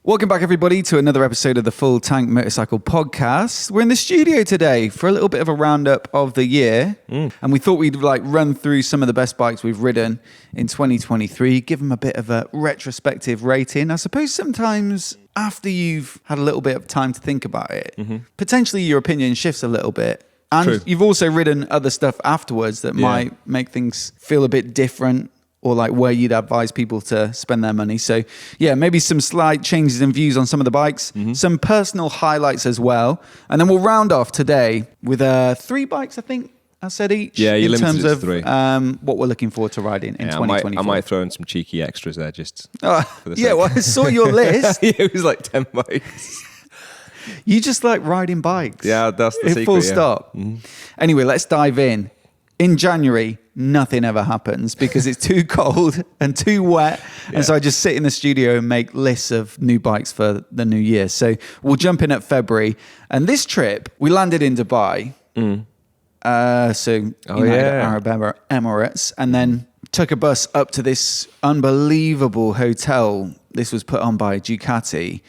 Welcome back, everybody, to another episode of the Full Tank Motorcycle Podcast. We're in the studio today for a little bit of a roundup of the year, and we thought we'd run through some of the best bikes we've ridden in 2023, give them a bit of a retrospective rating. I suppose sometimes after you've had a little bit of time to think about it, potentially your opinion shifts a little bit. And you've also ridden other stuff afterwards that might make things feel a bit different, or where you'd advise people to spend their money. So maybe some slight changes in views on some of the bikes, some personal highlights as well. And then we'll round off today with 3 bikes, I think I said each. Yeah, you limited in terms it to 3. of what we're looking forward to riding in 2024. I might throw in some cheeky extras there just for the sake. Yeah, well, I saw your list. It was like 10 bikes. You just like riding bikes. Yeah, that's the secret. Full stop. Anyway, let's dive in. In January, nothing ever happens because it's too cold and too wet. And so I just sit in the studio and make lists of new bikes for the new year. So we'll jump in at February. And this trip, we landed in Dubai. United Arab Emirates. And then took a bus up to this unbelievable hotel. This was put on by Ducati.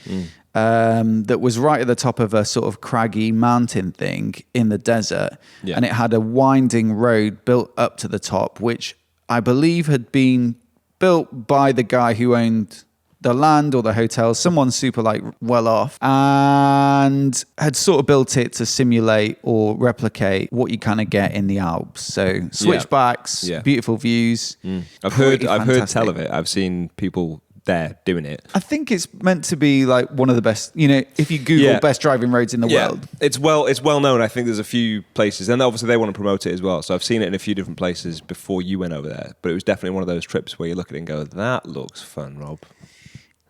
That was right at the top of a sort of craggy mountain thing in the desert. Yeah. And it had a winding road built up to the top, which I believe had been built by the guy who owned the land or the hotel, someone super well off, and had sort of built it to simulate or replicate what you kind of get in the Alps. So switchbacks, beautiful views. I've heard tell of it. I've seen people there doing it. I think it's meant to be one of the best, if you Google best driving roads in the world. It's well known. I think there's a few places, and obviously they want to promote it as well. So I've seen it in a few different places before you went over there, but it was definitely one of those trips where you look at it and go, that looks fun, Rob.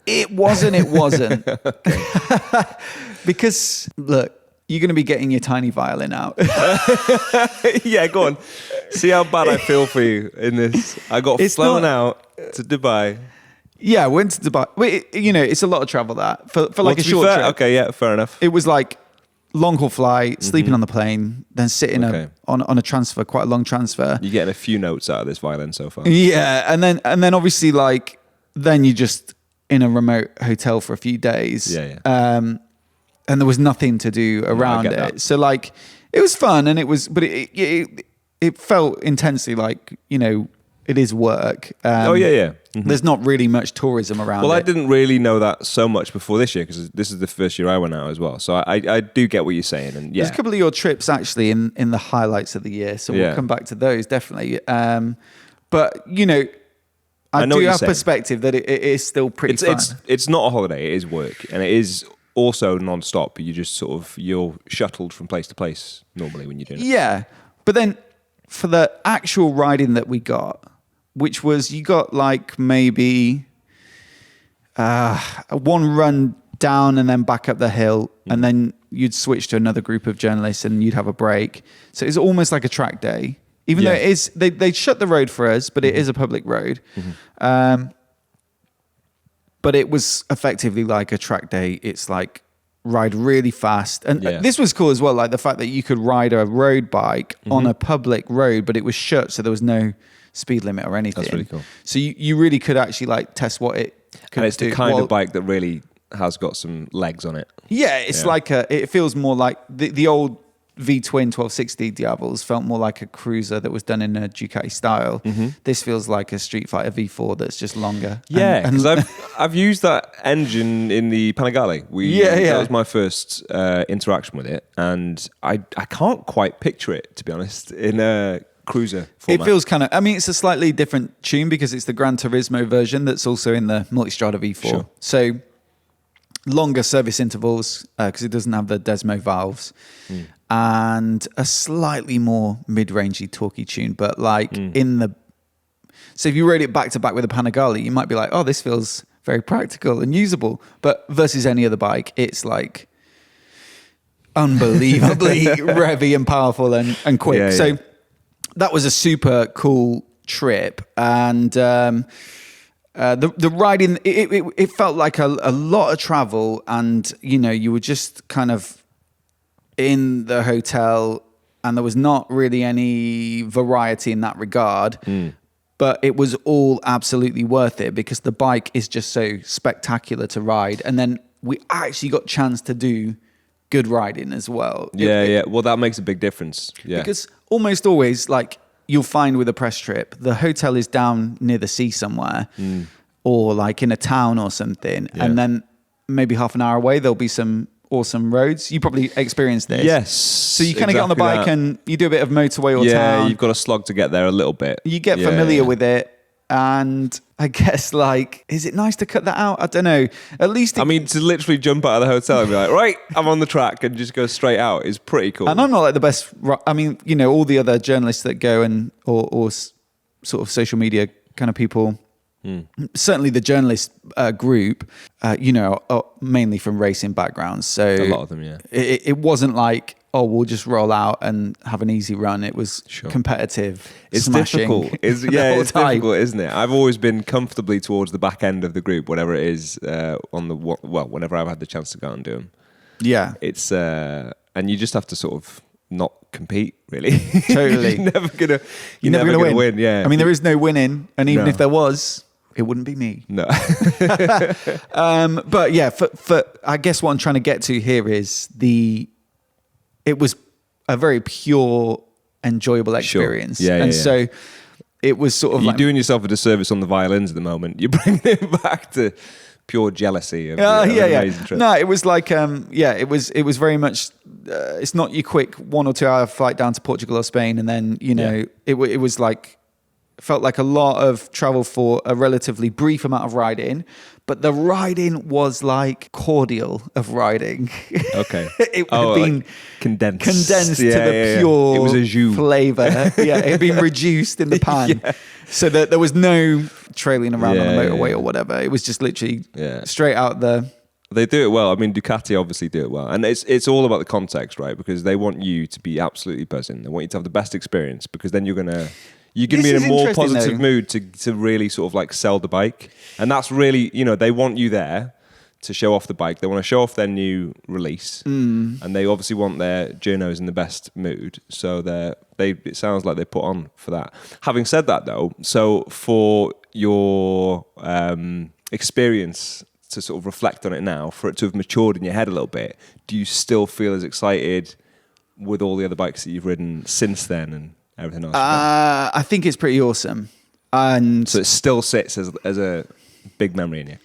It wasn't. Because look, you're going to be getting your tiny violin out. Yeah, go on. See how bad I feel for you in this. I got flown out to Dubai. Yeah, I went to Dubai. It's a lot of travel that for a short trip. Okay, yeah, fair enough. It was long haul flight, sleeping on the plane, then sitting on a transfer, quite a long transfer. You're getting a few notes out of this violin so far. Yeah, and then obviously then you just in a remote hotel for a few days. Yeah. And there was nothing to do around it. That. So it was fun, and but it felt intensely it is work. There's not really much tourism around. Well, I didn't really know that so much before this year because this is the first year I went out as well. So I do get what you're saying. And there's a couple of your trips actually in the highlights of the year. So we'll come back to those definitely. But I do have perspective that it is still pretty fun. It's not a holiday. It is work, and it is also non-stop. You just you're shuttled from place to place normally when you're doing it. Yeah, but then for the actual riding that we got, which was you got maybe one run down and then back up the hill, and then you'd switch to another group of journalists and you'd have a break. So it's almost like a track day, even though it is they shut the road for us, but it is a public road. But it was effectively like a track day. It's ride really fast. And this was cool as well, the fact that you could ride a road bike on a public road, but it was shut, so there was no speed limit or anything. That's really cool. So you really could actually test what it could do. And it's the kind of bike that really has got some legs on it. Yeah, it's it feels more like the old V-twin 1260 Diavels felt more like a cruiser that was done in a Ducati style. This feels like a Street Fighter V4 that's just I because I've used that engine in the Panigale. That was my first interaction with it, and I can't quite picture it, to be honest, in a cruiser format. It feels it's a slightly different tune because it's the Gran Turismo version that's also in the Multistrada V4. Sure. So longer service intervals because it doesn't have the Desmo valves. And a slightly more mid-rangey, torquey tune, but so if you rode it back to back with a Panigale, you might be like, oh, this feels very practical and usable. But versus any other bike, it's unbelievably revvy and powerful and quick. Yeah. So that was a super cool trip. And the riding, it felt like a lot of travel, and you were just kind of in the hotel, and there was not really any variety in that regard. But it was all absolutely worth it because the bike is just so spectacular to ride. And then we actually got a chance to do good riding as well. Yeah. Well, that makes a big difference. Yeah. Because almost always, like, you'll find with a press trip, the hotel is down near the sea somewhere or like in a town or something. Yeah. And then maybe half an hour away, there'll be some awesome roads. You probably experienced this. Yes. So you kind of get on the bike and you do a bit of motorway or town. Yeah, you've got to slog to get there a little bit. You get familiar with it. And I guess, like, is it nice to cut that out? I don't know. At least... I mean, to literally jump out of the hotel and be like, right, I'm on the track and just go straight out is pretty cool. And I'm not like the best... I mean, you know, all the other journalists that go and... or sort of social media kind of people... Certainly the journalist group, you know, are mainly from racing backgrounds. So a lot of them, yeah. It wasn't like, oh, we'll just roll out and have an easy run. It was competitive. It's smashing difficult. It's difficult, isn't it? I've always been comfortably towards the back end of the group, whatever it is, whenever I've had the chance to go out and do them. Yeah. It's and you just have to sort of not compete, really. Totally. You're never gonna win. Yeah. I mean, there is no winning, and even if there was, it wouldn't be me. No. But yeah, for I guess what I'm trying to get to here is it was a very pure, enjoyable experience. Sure. Yeah, so it was sort of you're like... doing yourself a disservice on the violins at the moment. You're bringing it back to pure jealousy of an amazing trip. No, it was like, it was very much, it's not your quick 1 or 2 hour flight down to Portugal or Spain. And then, you know, it was like, felt like a lot of travel for a relatively brief amount of riding, but the riding was like cordial of riding. Okay. It had been like condensed to the pure It was a jus. flavor. Yeah, it had been reduced in the pan. So that there was no trailing around on the motorway or whatever. It was just literally straight out there. They do it well. I mean, Ducati obviously do it well. And it's all about the context, right? Because they want you to be absolutely buzzing. They want you to have the best experience because then you're going to be in a more positive mood to really sort of like sell the bike. And that's really, you know, they want you there to show off the bike. They want to show off their new release. And they obviously want their journos in the best mood. So it sounds like they put on for that. Having said that though, so for your experience to sort of reflect on it now, for it to have matured in your head a little bit, do you still feel as excited with all the other bikes that you've ridden since then and everything else? I think it's pretty awesome. And so it still sits as a big memory in you?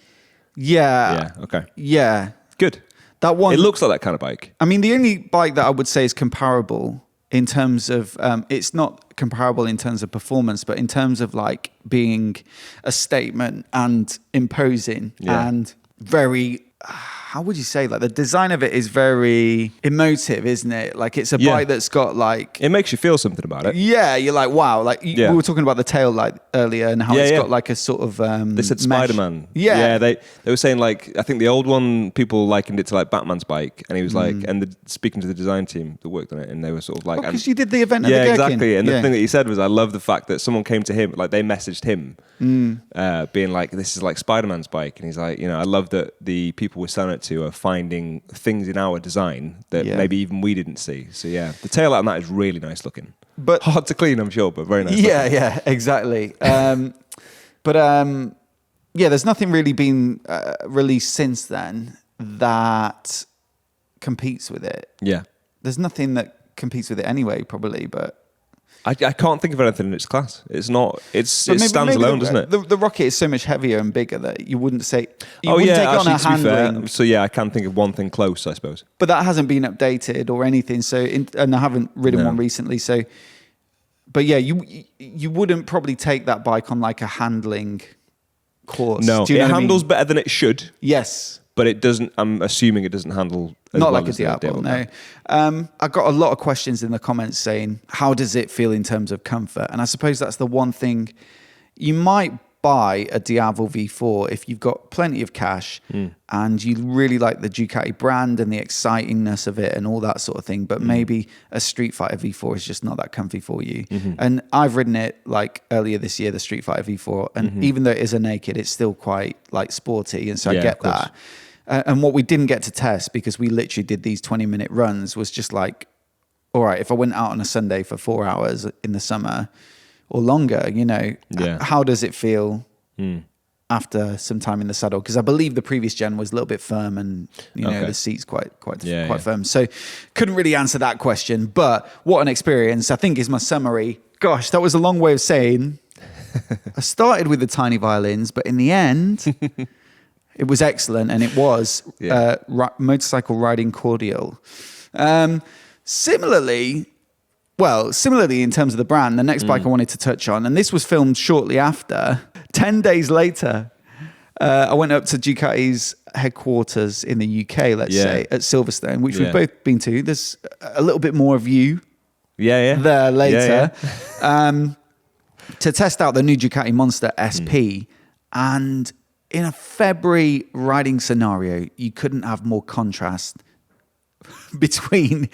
Yeah. Yeah, okay. Yeah. Good. That one... It looks like that kind of bike. I mean, the only bike that I would say is comparable in terms of... it's not comparable in terms of performance, but in terms of like being a statement and imposing and very... How would you say, like, the design of it is very emotive, isn't it? Like, it's a bike that's got like... It makes you feel something about it. Yeah, you're like, wow. Like, we were talking about the tail light earlier and how it's got like a sort of... they said Spider-Man. Yeah. Yeah, they were saying like, I think the old one, people likened it to like Batman's bike. And he was like, speaking to the design team that worked on it, and they were sort of like... because you did the event at the Gherkin. Exactly. And the thing that he said was, I love the fact that someone came to him, like they messaged him, being like, this is like Spider-Man's bike. And he's like, you know, I love that the people we're selling it to are finding things in our design that maybe even we didn't see. So yeah, the tail light on that is really nice looking. But hard to clean, I'm sure, but very nice. Yeah, looking. Yeah, exactly. There's nothing really been released since then that competes with it. Yeah. There's nothing that competes with it anyway, probably, but... I can't think of anything in its class. It's not. It stands alone, doesn't it? The Rocket is so much heavier and bigger that you wouldn't say. Actually, take on a to be handling. fair, so yeah, I can think of one thing close, I suppose. But that hasn't been updated or anything. So, and I haven't ridden one recently. So, but yeah, you wouldn't probably take that bike on like a handling course. No, Do you know it what handles I mean? better than it should. Yes. But it doesn't. I'm assuming it doesn't handle as not well like as a Diavel. No. I got a lot of questions in the comments saying, "How does it feel in terms of comfort?" And I suppose that's the one thing. You might buy a Diavel V4 if you've got plenty of cash and you really like the Ducati brand and the excitingness of it and all that sort of thing. But maybe a Street Fighter V4 is just not that comfy for you. And I've ridden it like earlier this year, the Street Fighter V4, and even though it is a naked, it's still quite like sporty. And so I get that. And what we didn't get to test, because we literally did these 20-minute runs, was just like, all right, if I went out on a Sunday for 4 hours in the summer, or longer, you know. Yeah. How does it feel after some time in the saddle? Because I believe the previous gen was a little bit firm, and you know the seat's quite firm. So couldn't really answer that question. But what an experience! I think is my summary. Gosh, that was a long way of saying. I started with the tiny violins, but in the end, it was excellent, and it was motorcycle riding cordial. Similarly in terms of the brand, the next bike I wanted to touch on, and this was filmed shortly after. 10 days later, I went up to Ducati's headquarters in the UK, let's say, at Silverstone, which we've both been to. There's a little bit more of you there later. To test out the new Ducati Monster SP. And in a February riding scenario, you couldn't have more contrast between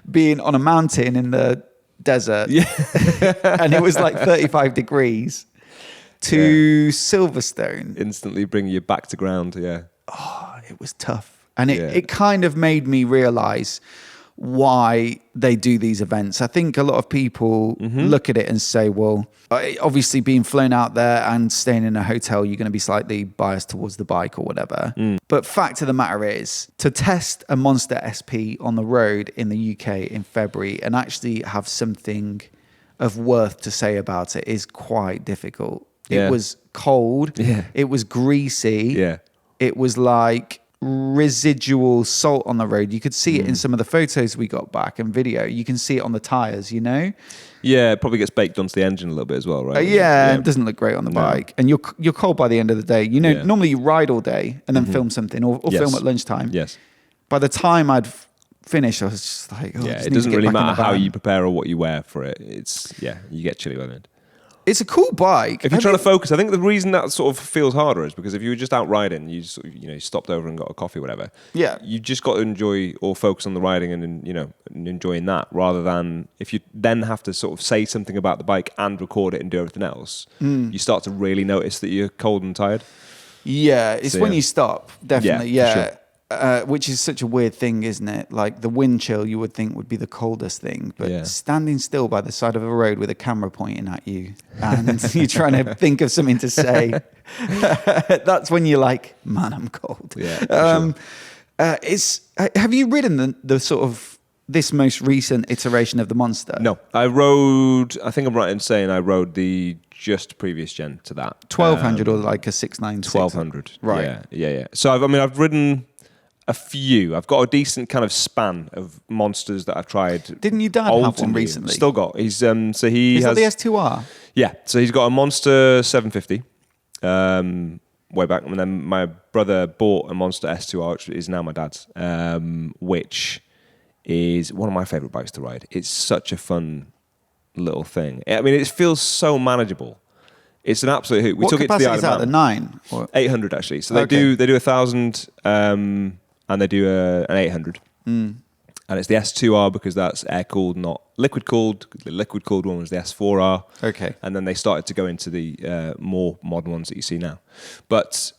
being on a mountain in the desert and it was like 35 degrees to Silverstone. Instantly bring you back to ground, Oh, it was tough. And it kind of made me realize why they do these events. I think a lot of people look at it and say, well, obviously being flown out there and staying in a hotel, you're going to be slightly biased towards the bike or whatever. But fact of the matter is, to test a Monster SP on the road in the UK in February and actually have something of worth to say about it is quite difficult. It was cold. It was greasy. It was like residual salt on the road. You could see it in some of the photos we got back and video. You can see it on the tires, you know? Yeah, it probably gets baked onto the engine a little bit as well, right? It doesn't look great on the bike. And you're cold by the end of the day. You know, normally you ride all day and then film something or film at lunchtime. Yes. By the time I'd finished, I was just like, it doesn't really matter how you prepare or what you wear for it. It's, you get chilly by the end. It's a cool bike. If you're trying to focus, I think the reason that sort of feels harder is because if you were just out riding, you sort of, you stopped over and got a coffee or whatever. Yeah. You just got to enjoy or focus on the riding and enjoying that, rather than if you then have to sort of say something about the bike and record it and do everything else, you start to really notice that you're cold and tired. Yeah, it's when you stop, definitely. Yeah. Sure. Which is such a weird thing, isn't it? Like the wind chill you would think would be the coldest thing, but standing still by the side of a road with a camera pointing at you and you're trying to think of something to say, that's when you're like, man, I'm cold. Yeah, have you ridden the sort of this most recent iteration of the Monster? No, I think I'm right in saying I rode the just previous gen to that. 1200 or like a 696? 1200. Right. Yeah. So I've ridden a few. I've got a decent kind of span of Monsters that I've tried. Didn't your dad have one recently? Still got. He's so he has. Is that the S2R? Yeah. So he's got a Monster 750. Way back, and then my brother bought a Monster S2R, which is now my dad's, which is one of my favorite bikes to ride. It's such a fun little thing. I mean, it feels so manageable. It's an absolute hoot. We took it to the Isle of Man. The 9? Or? 800 actually. So they do 1,000 and they do an 800. And it's the S2R because that's air cooled, not liquid cooled. The liquid cooled one was the S4R. Okay. And then they started to go into the more modern ones that you see now. But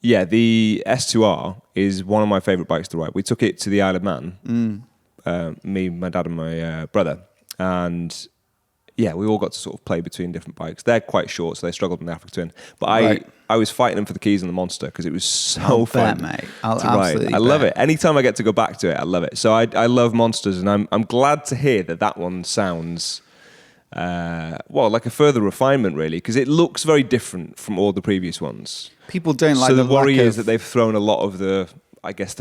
yeah, the S2R is one of my favorite bikes to ride. We took it to the Isle of Man, me, my dad, and my brother, and yeah, we all got to sort of play between different bikes. They're quite short, so they struggled in the Africa Twin. But I was fighting them for the keys on the Monster because it was so fun, mate. to ride. I love it. Anytime I get to go back to it, I love it. So I love Monsters, and I'm glad to hear that one sounds like a further refinement, really, because it looks very different from all the previous ones. People don't like the worry is that they've thrown a lot of the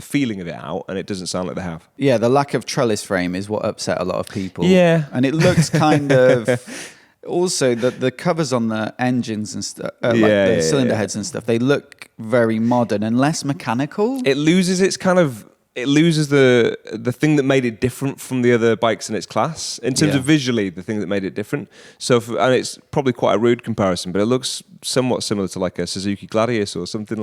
feeling of it out, and it doesn't sound like they have. Yeah, the lack of trellis frame is what upset a lot of people. Yeah. And it looks kind of... Also, the covers on the engines and stuff, the cylinder heads and stuff, they look very modern and less mechanical. It loses the thing that made it different from the other bikes in its class in terms of visually, the thing that made it different. So, and it's probably quite a rude comparison, but it looks somewhat similar to like a Suzuki Gladius or something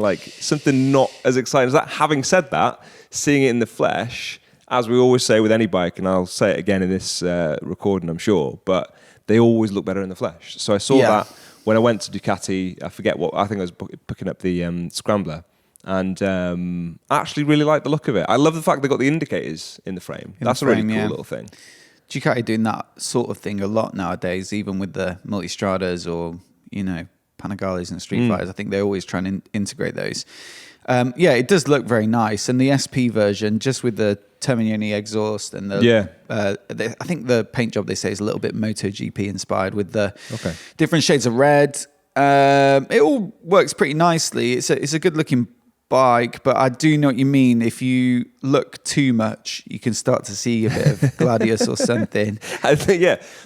not as exciting as that. Having said that, seeing it in the flesh, as we always say with any bike, and I'll say it again in this recording, I'm sure, but they always look better in the flesh. So I saw that when I went to Ducati. I forget what, I think I was picking up the Scrambler, and I actually really like the look of it. I love the fact they got the indicators in the frame. That's a really cool little thing. Ducati doing that sort of thing a lot nowadays, even with the Multistradas or, Panigales and Street Fighters. I think they always try and integrate those. It does look very nice. And the SP version, just with the Terminioni exhaust and I think the paint job, they say, is a little bit MotoGP inspired with the different shades of red. It all works pretty nicely. It's a good looking bike, but I do know what you mean. If you look too much, you can start to see a bit of Gladius or something. I think,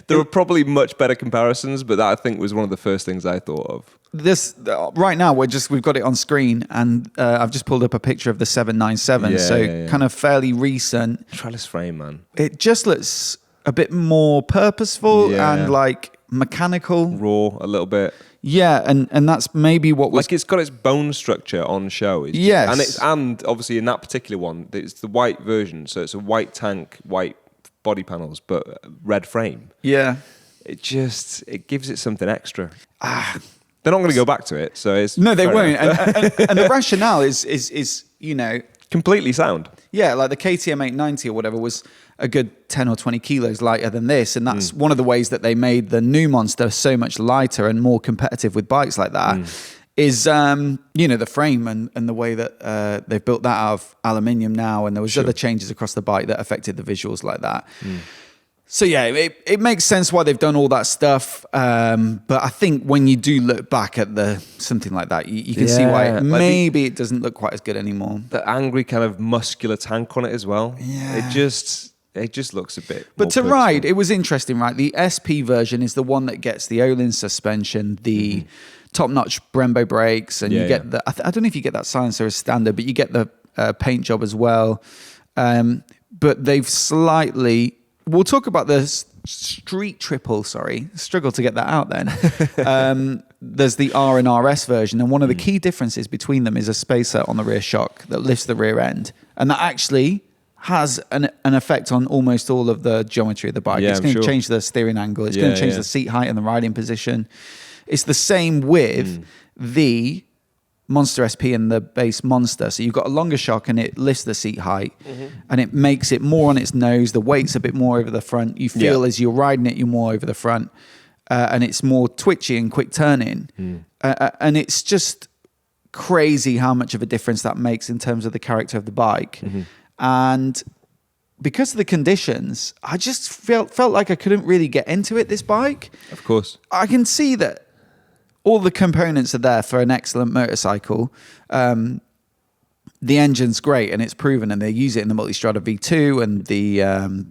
there are probably much better comparisons, but that I think was one of the first things I thought of. This right now we've got it on screen, and I've just pulled up a picture of the 797, kind of fairly recent. Trellis frame, man. It just looks a bit more purposeful and like mechanical, raw a little bit. Yeah, and that's maybe what was... Like, it's got its bone structure on show. Yes. And obviously in that particular one, it's the white version. So it's a white tank, white body panels, but red frame. Yeah. It gives it something extra. They're not going to go back to it, so it's... No, they won't. And the rationale is completely sound. Yeah, like the KTM 890 or whatever was a good 10 or 20 kilos lighter than this. And that's one of the ways that they made the new Monster so much lighter and more competitive with bikes like that is, the frame and the way that they've built that out of aluminium now. And there was other changes across the bike that affected the visuals like that. So yeah, it makes sense why they've done all that stuff. But I think when you do look back at something like that, you can see why maybe it doesn't look quite as good anymore. The angry kind of muscular tank on it as well. Yeah. It just looks a bit. But to ride, it was interesting, right? The SP version is the one that gets the Olin suspension, the top-notch Brembo brakes, and you get the. I don't know if you get that silencer as standard, but you get the paint job as well. But they've slightly. We'll talk about the Street Triple. Sorry, struggle to get that out. Then there's the R and RS version, and one of the key differences between them is a spacer on the rear shock that lifts the rear end, and that actually has an effect on almost all of the geometry of the bike. It's going to change the steering angle. It's going to change the seat height and the riding position. It's the same with the Monster SP and the base Monster. So you've got a longer shock and it lifts the seat height and it makes it more on its nose. The weight's a bit more over the front. You feel as you're riding it, you're more over the front and it's more twitchy and quick turning. And it's just crazy how much of a difference that makes in terms of the character of the bike. And because of the conditions, I just felt like I couldn't really get into it, this bike. Of course. I can see that all the components are there for an excellent motorcycle. The engine's great and it's proven, and they use it in the Multistrada V2 and the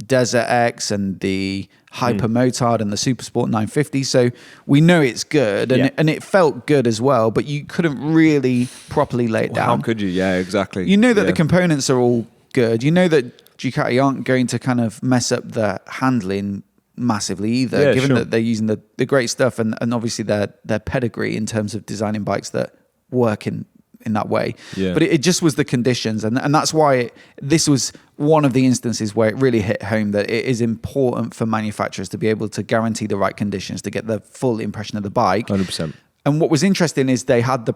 Desert X and the Hyper Motard and the Supersport 950. So we know it's good, and it felt good as well, but you couldn't really properly lay it down. How could you? Yeah, exactly. You know that the components are all good. You know that Ducati aren't going to kind of mess up the handling massively either, given that they're using the great stuff and obviously their pedigree in terms of designing bikes that work in that way. But it just was the conditions, and that's why this was one of the instances where it really hit home that it is important for manufacturers to be able to guarantee the right conditions to get the full impression of the bike. 100%. And what was interesting is they had the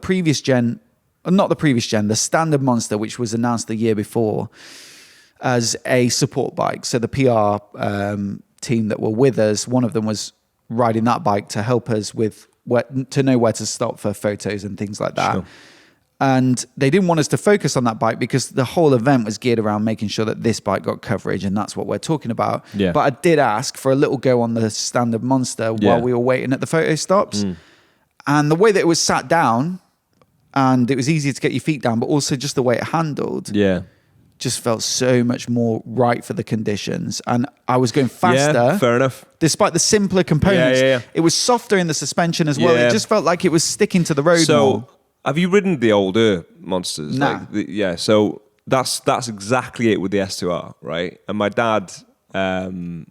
standard Monster, which was announced the year before, as a support bike. So the PR team that were with us, one of them was riding that bike to help us with to know where to stop for photos and things like that. And they didn't want us to focus on that bike because the whole event was geared around making sure that this bike got coverage, and that's what we're talking about. But I did ask for a little go on the standard Monster while we were waiting at the photo stops. And the way that it was sat down, and it was easy to get your feet down, but also just the way it handled. Just felt so much more right for the conditions, and I was going faster. Yeah, fair enough. Despite the simpler components, it was softer in the suspension as well. It just felt like it was sticking to the road more. Have you ridden the older Monsters? Nah. So that's exactly it with the S2R, right? And my dad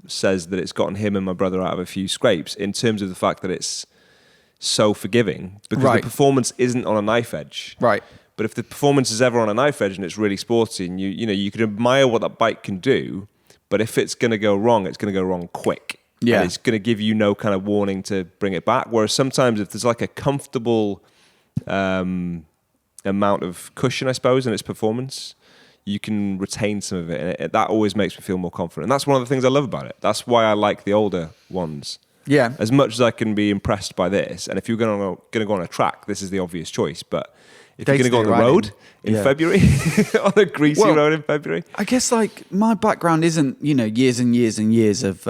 says that it's gotten him and my brother out of a few scrapes in terms of the fact that it's so forgiving because the performance isn't on a knife edge. Right. But if the performance is ever on a knife edge and it's really sporty, and you can admire what that bike can do, but if it's going to go wrong, it's going to go wrong quick. And it's going to give you no kind of warning to bring it back. Whereas sometimes if there's like a comfortable amount of cushion, I suppose, in its performance, you can retain some of it. And that always makes me feel more confident. And that's one of the things I love about it. That's why I like the older ones. Yeah. As much as I can be impressed by this, and if you're going to go on a track, this is the obvious choice. But if you're going to go on the road in February, on a greasy road in February. I guess like my background isn't, years and years and years of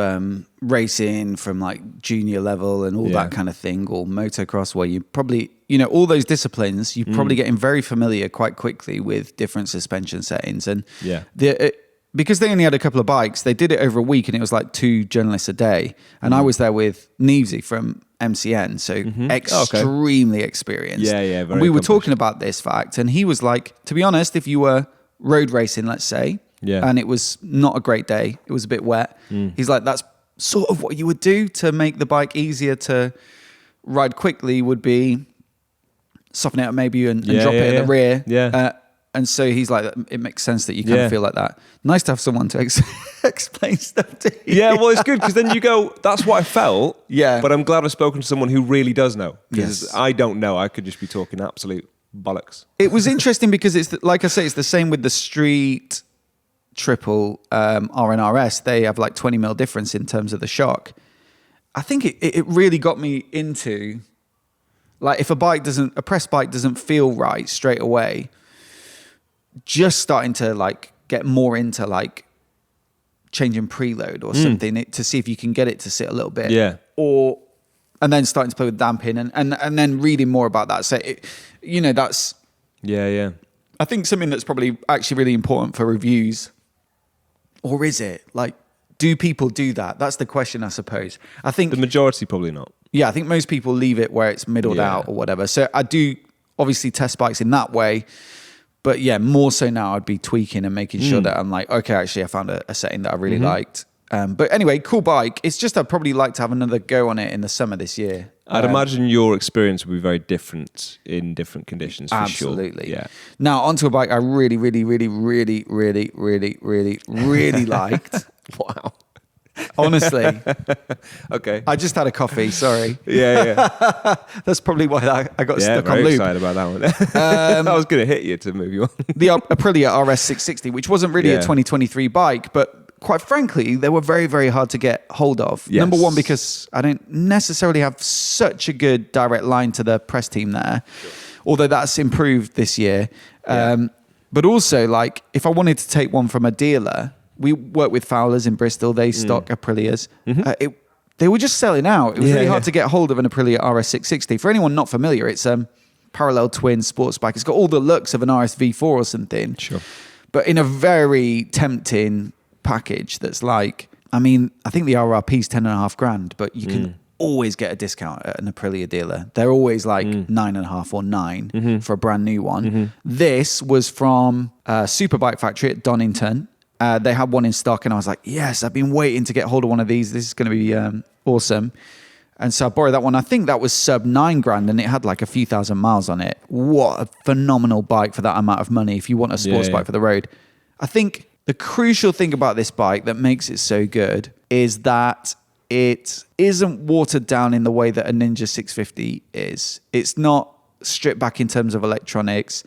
racing from like junior level and all that kind of thing, or motocross, where you probably, all those disciplines, you're probably getting very familiar quite quickly with different suspension settings. And because they only had a couple of bikes, they did it over a week and it was like 2 journalists a day. And I was there with Neevesy from MCN, so extremely experienced. Yeah, very and we were talking about this fact, and he was like, to be honest, if you were road racing, let's say, and it was not a great day, it was a bit wet, he's like, that's sort of what you would do to make the bike easier to ride quickly, would be soften it up maybe and drop it in the rear. And so he's like, it makes sense that you kind of feel like that. Nice to have someone to explain stuff to you. Yeah, well, it's good because then you go, that's what I felt. Yeah. But I'm glad I've spoken to someone who really does know. Because I don't know. I could just be talking absolute bollocks. It was interesting because like I say, it's the same with the street triple RNRS. They have like 20 mil difference in terms of the shock. I think it really got me into, like, if a press bike doesn't feel right straight away, just starting to like get more into like changing preload or something to see if you can get it to sit a little bit. And then starting to play with damping and then reading more about that. So that's I think something that's probably actually really important for reviews. Or is it? Like, do people do that? That's the question, I suppose. I think the majority probably not. Yeah, I think most people leave it where it's middled out or whatever. So I do obviously test bikes in that way. But yeah, more so now I'd be tweaking and making sure that I'm like, okay, actually I found a setting that I really liked. But anyway, cool bike. It's just I'd probably like to have another go on it in the summer this year. I'd imagine your experience would be very different in different conditions, for absolutely. sure. Yeah. Now, onto a bike I really, really, really, really, really, really, really, really liked. Wow. Honestly. Okay. I just had a coffee, sorry. Yeah. That's probably why I got stuck on loop. Very excited about that one. I was going to hit you to move you on. The Aprilia RS 660, which wasn't really a 2023 bike, but quite frankly, they were very, very hard to get hold of. Yes. Number one, because I don't necessarily have such a good direct line to the press team there, although that's improved this year. But also, like, if I wanted to take one from a dealer, we work with Fowlers in Bristol. They stock Aprilias. They were just selling out. It was really hard to get hold of an Aprilia RS 660. For anyone not familiar, it's a parallel twin sports bike. It's got all the looks of an RS V4 or something. Sure. But in a very tempting package that's like, I mean, I think the RRP is 10.5 grand, but you can always get a discount at an Aprilia dealer. They're always like 9.5 or 9 for a brand new one. This was from Superbike Factory at Donington. They had one in stock and I was like, yes, I've been waiting to get hold of one of these. This is going to be awesome. And so I borrowed that one. I think that was sub 9 grand and it had like a few thousand miles on it. What a phenomenal bike for that amount of money if you want a sports bike for the road. I think the crucial thing about this bike that makes it so good is that it isn't watered down in the way that a Ninja 650 is. It's not stripped back in terms of electronics.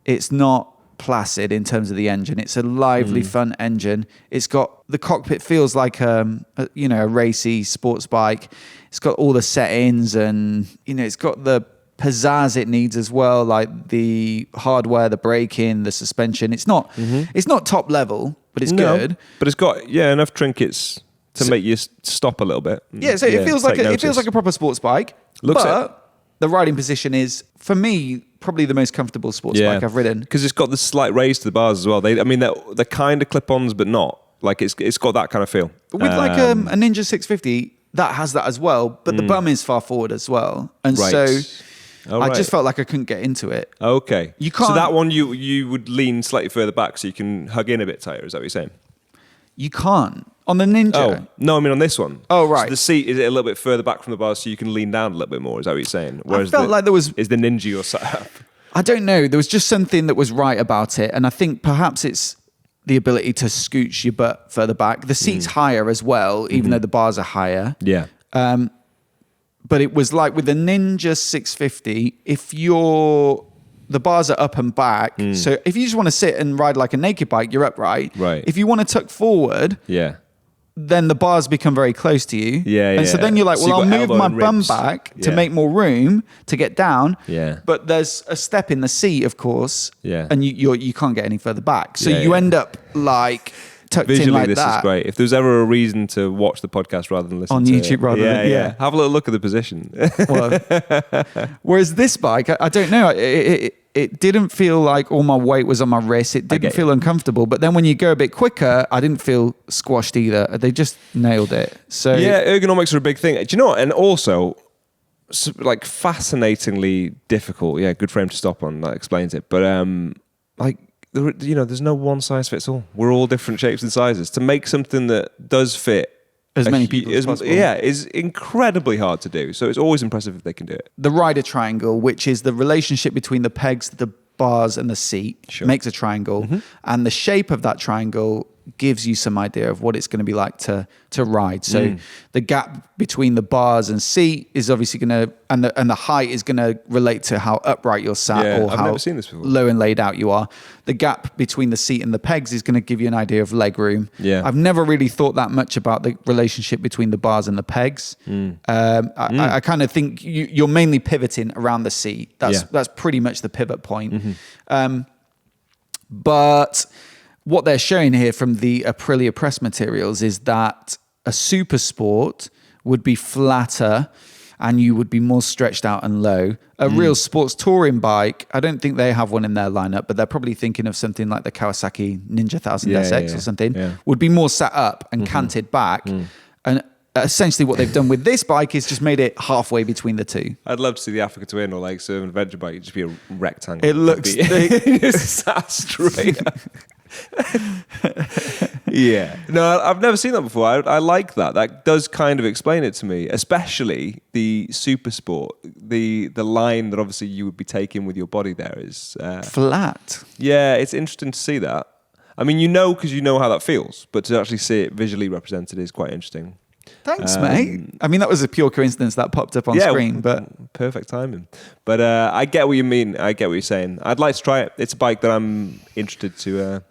It's not placid in terms of the engine. It's a lively, fun engine. It's got, the cockpit feels like a racy sports bike. It's got all the settings and, it's got the pizzazz it needs as well, like the hardware, the braking, the suspension. It's not top level, but it's good. But it's got enough trinkets to make you stop a little bit. Yeah, so it feels like a proper sports bike. The riding position is, for me, probably the most comfortable sports bike I've ridden. Because it's got the slight raise to the bars as well. They're kind of clip-ons, but not. Like, it's got that kind of feel. With a Ninja 650, that has that as well, but the bum is far forward as well. And so I just felt like I couldn't get into it. Okay. You can't. So that one, you would lean slightly further back so you can hug in a bit tighter, is that what you're saying? You can't. On the Ninja? Oh, no, I mean on this one. Oh, right. So the seat, is it a little bit further back from the bars so you can lean down a little bit more? Is that what you're saying? Whereas I felt like there was... Is the Ninja your setup? I don't know. There was just something that was right about it. And I think perhaps it's the ability to scooch your butt further back. The seat's higher as well, even though the bars are higher. Yeah. But it was like with the Ninja 650, if you're the bars are up and back. So if you just want to sit and ride like a naked bike, you're upright. Right. If you want to tuck forward, then the bars become very close to you. And so then you're like, So well, you've I'll got move my elbow and bum ribs. back to make more room to get down. Yeah. But there's a step in the seat, of course. Yeah. And you can't get any further back. So Yeah, you yeah. end up like tucked in Visually, like this that. is great. If there's ever a reason to watch the podcast rather than listen On to YouTube it, rather than- yeah. have a little look at the position. Well, whereas this bike, I don't know, it didn't feel like all my weight was on my wrist. It didn't feel uncomfortable. But then when you go a bit quicker, I didn't feel squashed either. They just nailed it. So Yeah, ergonomics are a big thing. Do you know what? And also, like, fascinatingly difficult. Yeah, good frame to stop on. That explains it. But like, there's no one size fits all. We're all different shapes and sizes. To make something that does fit as many people as possible. is incredibly hard to do. So it's always impressive if they can do it. The rider triangle, which is the relationship between the pegs, the bars, and the seat, makes a triangle. And the shape of that triangle gives you some idea of what it's going to be like to ride. So the gap between the bars and seat is obviously going to, and the height is going to relate to how upright you're sat or I've how never seen this before. low and laid out you are. The gap between the seat and the pegs is going to give you an idea of leg room. I've never really thought that much about the relationship between the bars and the pegs. I kind of think you're mainly pivoting around the seat. That's pretty much the pivot point. But what they're showing here from the Aprilia press materials is that a Super Sport would be flatter and you would be more stretched out and low. A real sports touring bike, I don't think they have one in their lineup, but they're probably thinking of something like the Kawasaki Ninja 1000 SX or something, would be more sat up and canted back. And essentially what they've done with this bike is just made it halfway between the two. I'd love to see the Africa Twin or like Surf Adventure bike. It'd just be a rectangle. It looks... just sat straight up. No, I've never seen that before. I like that. That does kind of explain it to me, especially the Super Sport. The line that obviously you would be taking with your body there is flat. Yeah, it's interesting to see that. I mean, because you know how that feels, but to actually see it visually represented is quite interesting. Thanks, mate. I mean, that was a pure coincidence that popped up on screen, but perfect timing. But I get what you mean. I get what you're saying. I'd like to try it. It's a bike that I'm interested to.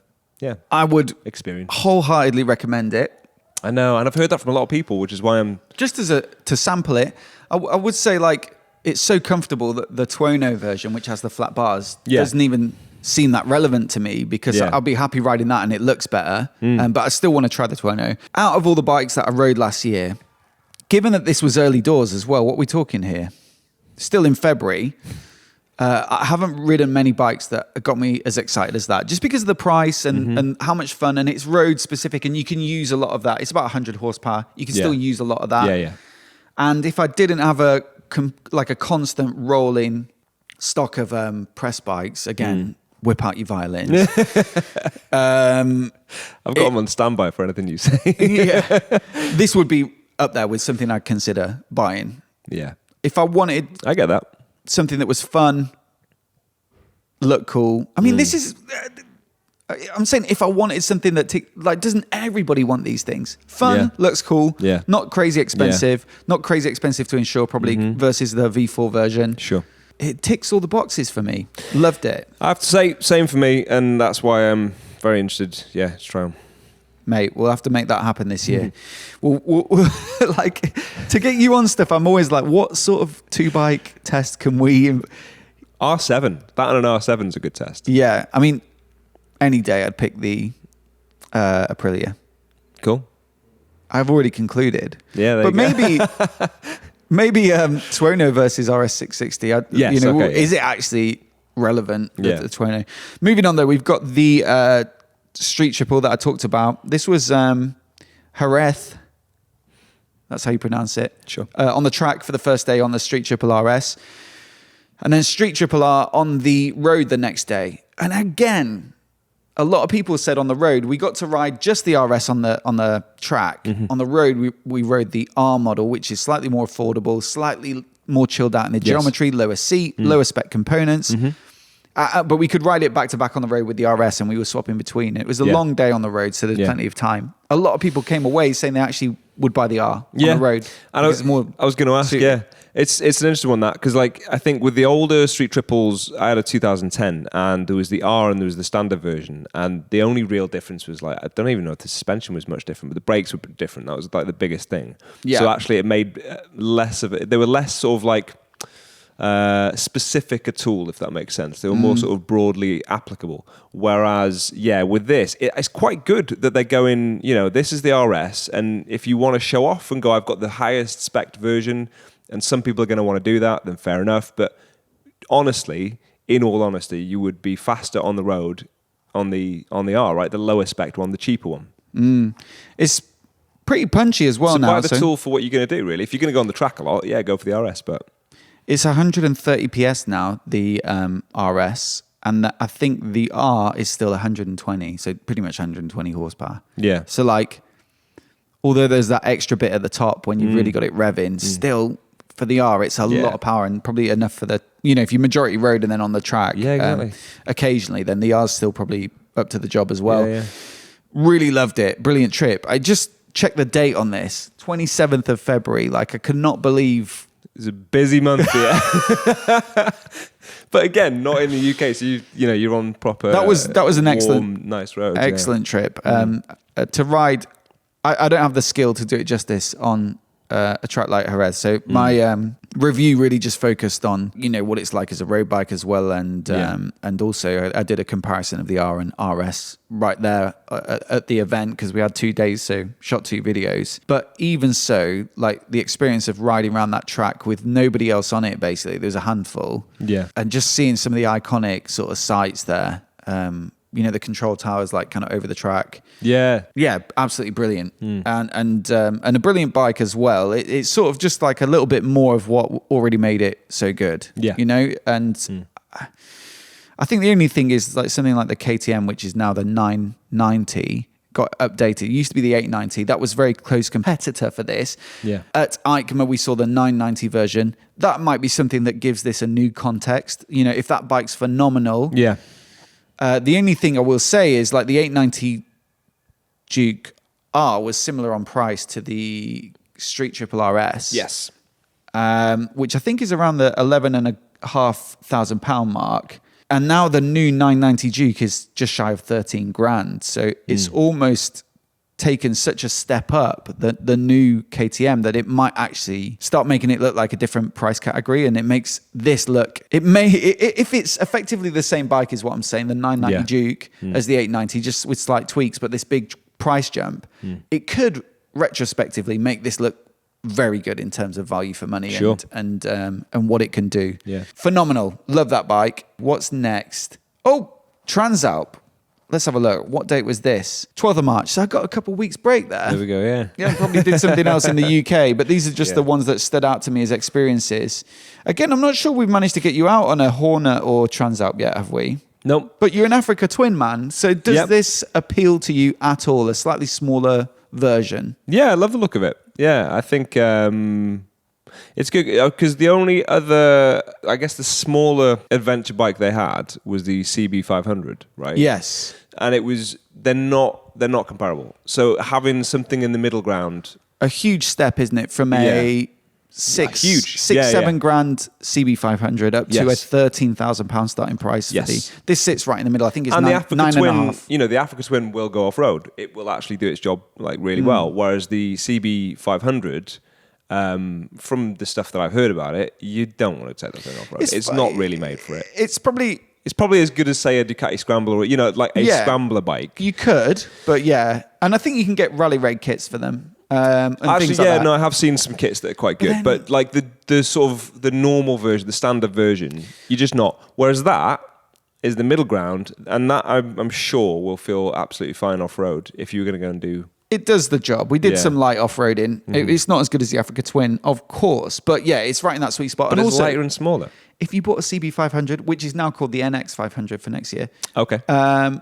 I would experience. Wholeheartedly recommend it. I know, and I've heard that from a lot of people, which is why I'm just to sample it. I would say like it's so comfortable that the Tuono version, which has the flat bars, doesn't even seem that relevant to me because I'll be happy riding that and it looks better. But I still want to try the Tuono. Out of all the bikes that I rode last year, given that this was early doors as well, what are we talking here? Still in February. I haven't ridden many bikes that got me as excited as that, just because of the price and how much fun, and it's road specific, and you can use a lot of that. It's about 100 horsepower. You can still use a lot of that. And if I didn't have a constant rolling stock of press bikes, again, whip out your violins. I've got them on standby for anything you say. This would be up there with something I'd consider buying. If I wanted... I get that. Something that was fun, looked cool. I mean, this is... I'm saying if I wanted something that... doesn't everybody want these things? Fun, looks cool, not crazy expensive, not crazy expensive to insure probably versus the V4 version. Sure. It ticks all the boxes for me. Loved it. I have to say, same for me, and that's why I'm very interested, to try them. Mate, we'll have to make that happen this year. We'll like, to get you on stuff, I'm always like, what sort of two-bike test can we... R7. That and an R7 is a good test. Yeah, I mean, any day I'd pick the Aprilia. Cool. I've already concluded. Yeah, there but you go. maybe Tuono versus RS 660. Is it actually relevant, the Tuono? Moving on, though, we've got the... street triple that I talked about. This was Jerez. That's how you pronounce it. Sure. On the track for the first day on the Street Triple RS. And then Street Triple R on the road the next day. And again, a lot of people said on the road, we got to ride just the RS on the track. On the road, we rode the R model, which is slightly more affordable, slightly more chilled out in the geometry, lower seat, lower spec components. But we could ride it back to back on the road with the RS, and we were swapping between. It was a long day on the road, so there's plenty of time. A lot of people came away saying they actually would buy the R on the road. And I was going to ask, it's an interesting one, that, because like I think with the older street triples, I had a 2010, and there was the R and there was the standard version, and the only real difference was like, I don't even know if the suspension was much different, but the brakes were different. That was like the biggest thing. Yeah. So actually, it made less of it. They were less sort of like specific a tool, if that makes sense. They were more sort of broadly applicable. Whereas, with this, it's quite good that they're going, this is the RS, and if you want to show off and go, I've got the highest spec version, and some people are going to want to do that, then fair enough. But honestly, in all honesty, you would be faster on the road on the R, right? The lower spec one, the cheaper one. It's pretty punchy as well now. Quite the tool for what you're going to do, really. If you're going to go on the track a lot, go for the RS, but... It's 130 PS now, the RS, and I think the R is still 120, so pretty much 120 horsepower. Yeah. So like, although there's that extra bit at the top when you've really got it revving, still for the R, it's a lot of power, and probably enough for the, if you majority road and then on the track, exactly. Occasionally, then the R's still probably up to the job as well. Yeah. Really loved it. Brilliant trip. I just checked the date on this, 27th of February. Like, I could not believe... It's a busy month here. But again, not in the UK, so you're on proper... That was an excellent... warm, nice road. Excellent trip. To ride... I don't have the skill to do it justice on a track like Jerez. So my review really just focused on, what it's like as a road bike as well. And also I did a comparison of the R and RS right there at the event, because we had 2 days, so shot 2 videos. But even so, like the experience of riding around that track with nobody else on it, basically, there's a handful. Yeah. And just seeing some of the iconic sort of sites there, the control towers, like kind of over the track. Yeah, absolutely brilliant, and a brilliant bike as well. It's sort of just like a little bit more of what already made it so good. Yeah, and I think the only thing is like something like the KTM, which is now the 990, got updated. It used to be the 890. That was a very close competitor for this. Yeah. At EICMA, we saw the 990 version. That might be something that gives this a new context. If that bike's phenomenal. Yeah. The only thing I will say is like the 890 Duke R was similar on price to the Street Triple RS. Yes. Which I think is around the £11,500 mark. And now the new 990 Duke is just shy of 13 grand. So it's almost taken such a step up, the new KTM, that it might actually start making it look like a different price category, and it makes this look, if it's effectively the same bike as what I'm saying, the 990 Duke as the 890, just with slight tweaks, but this big price jump, it could retrospectively make this look very good in terms of value for money. Sure. and what it can do. Yeah. Phenomenal. Love that bike. What's next? Oh, Transalp. Let's have a look. What date was this? 12th of March. So I got a couple of weeks break there. There we go, yeah. Yeah, I probably did something else in the UK, but these are just the ones that stood out to me as experiences. Again, I'm not sure we've managed to get you out on a Hornet or Transalp yet, have we? Nope. But you're an Africa Twin, man. So does this appeal to you at all? A slightly smaller version? Yeah, I love the look of it. Yeah, I think... it's good because the only other, I guess, the smaller adventure bike they had was the CB500, right? Yes, and they're not comparable. So having something in the middle ground, a huge step, isn't it? From a seven grand CB500 up to a £13,000 starting price. Yes, this sits right in the middle. I think it's the Africa Twin, 9.5. The Africa Twin will go off road. It will actually do its job like really well. Whereas the CB500. From the stuff that I've heard about it, you don't want to take that thing off road. It's not really made for it. It's probably as good as, say, a Ducati Scrambler, or, like a Scrambler bike. You could, but and I think you can get rally raid kits for them. And actually, things like that. I have seen some kits that are quite good, but like the sort of the normal version, the standard version, you're just not. Whereas that is the middle ground, and that I'm sure will feel absolutely fine off road if you were going to go and do. It does the job. We did some light off-roading. It's not as good as the Africa Twin, of course, but it's right in that sweet spot. But it's lighter and smaller. If you bought a CB500, which is now called the NX500 for next year, okay, and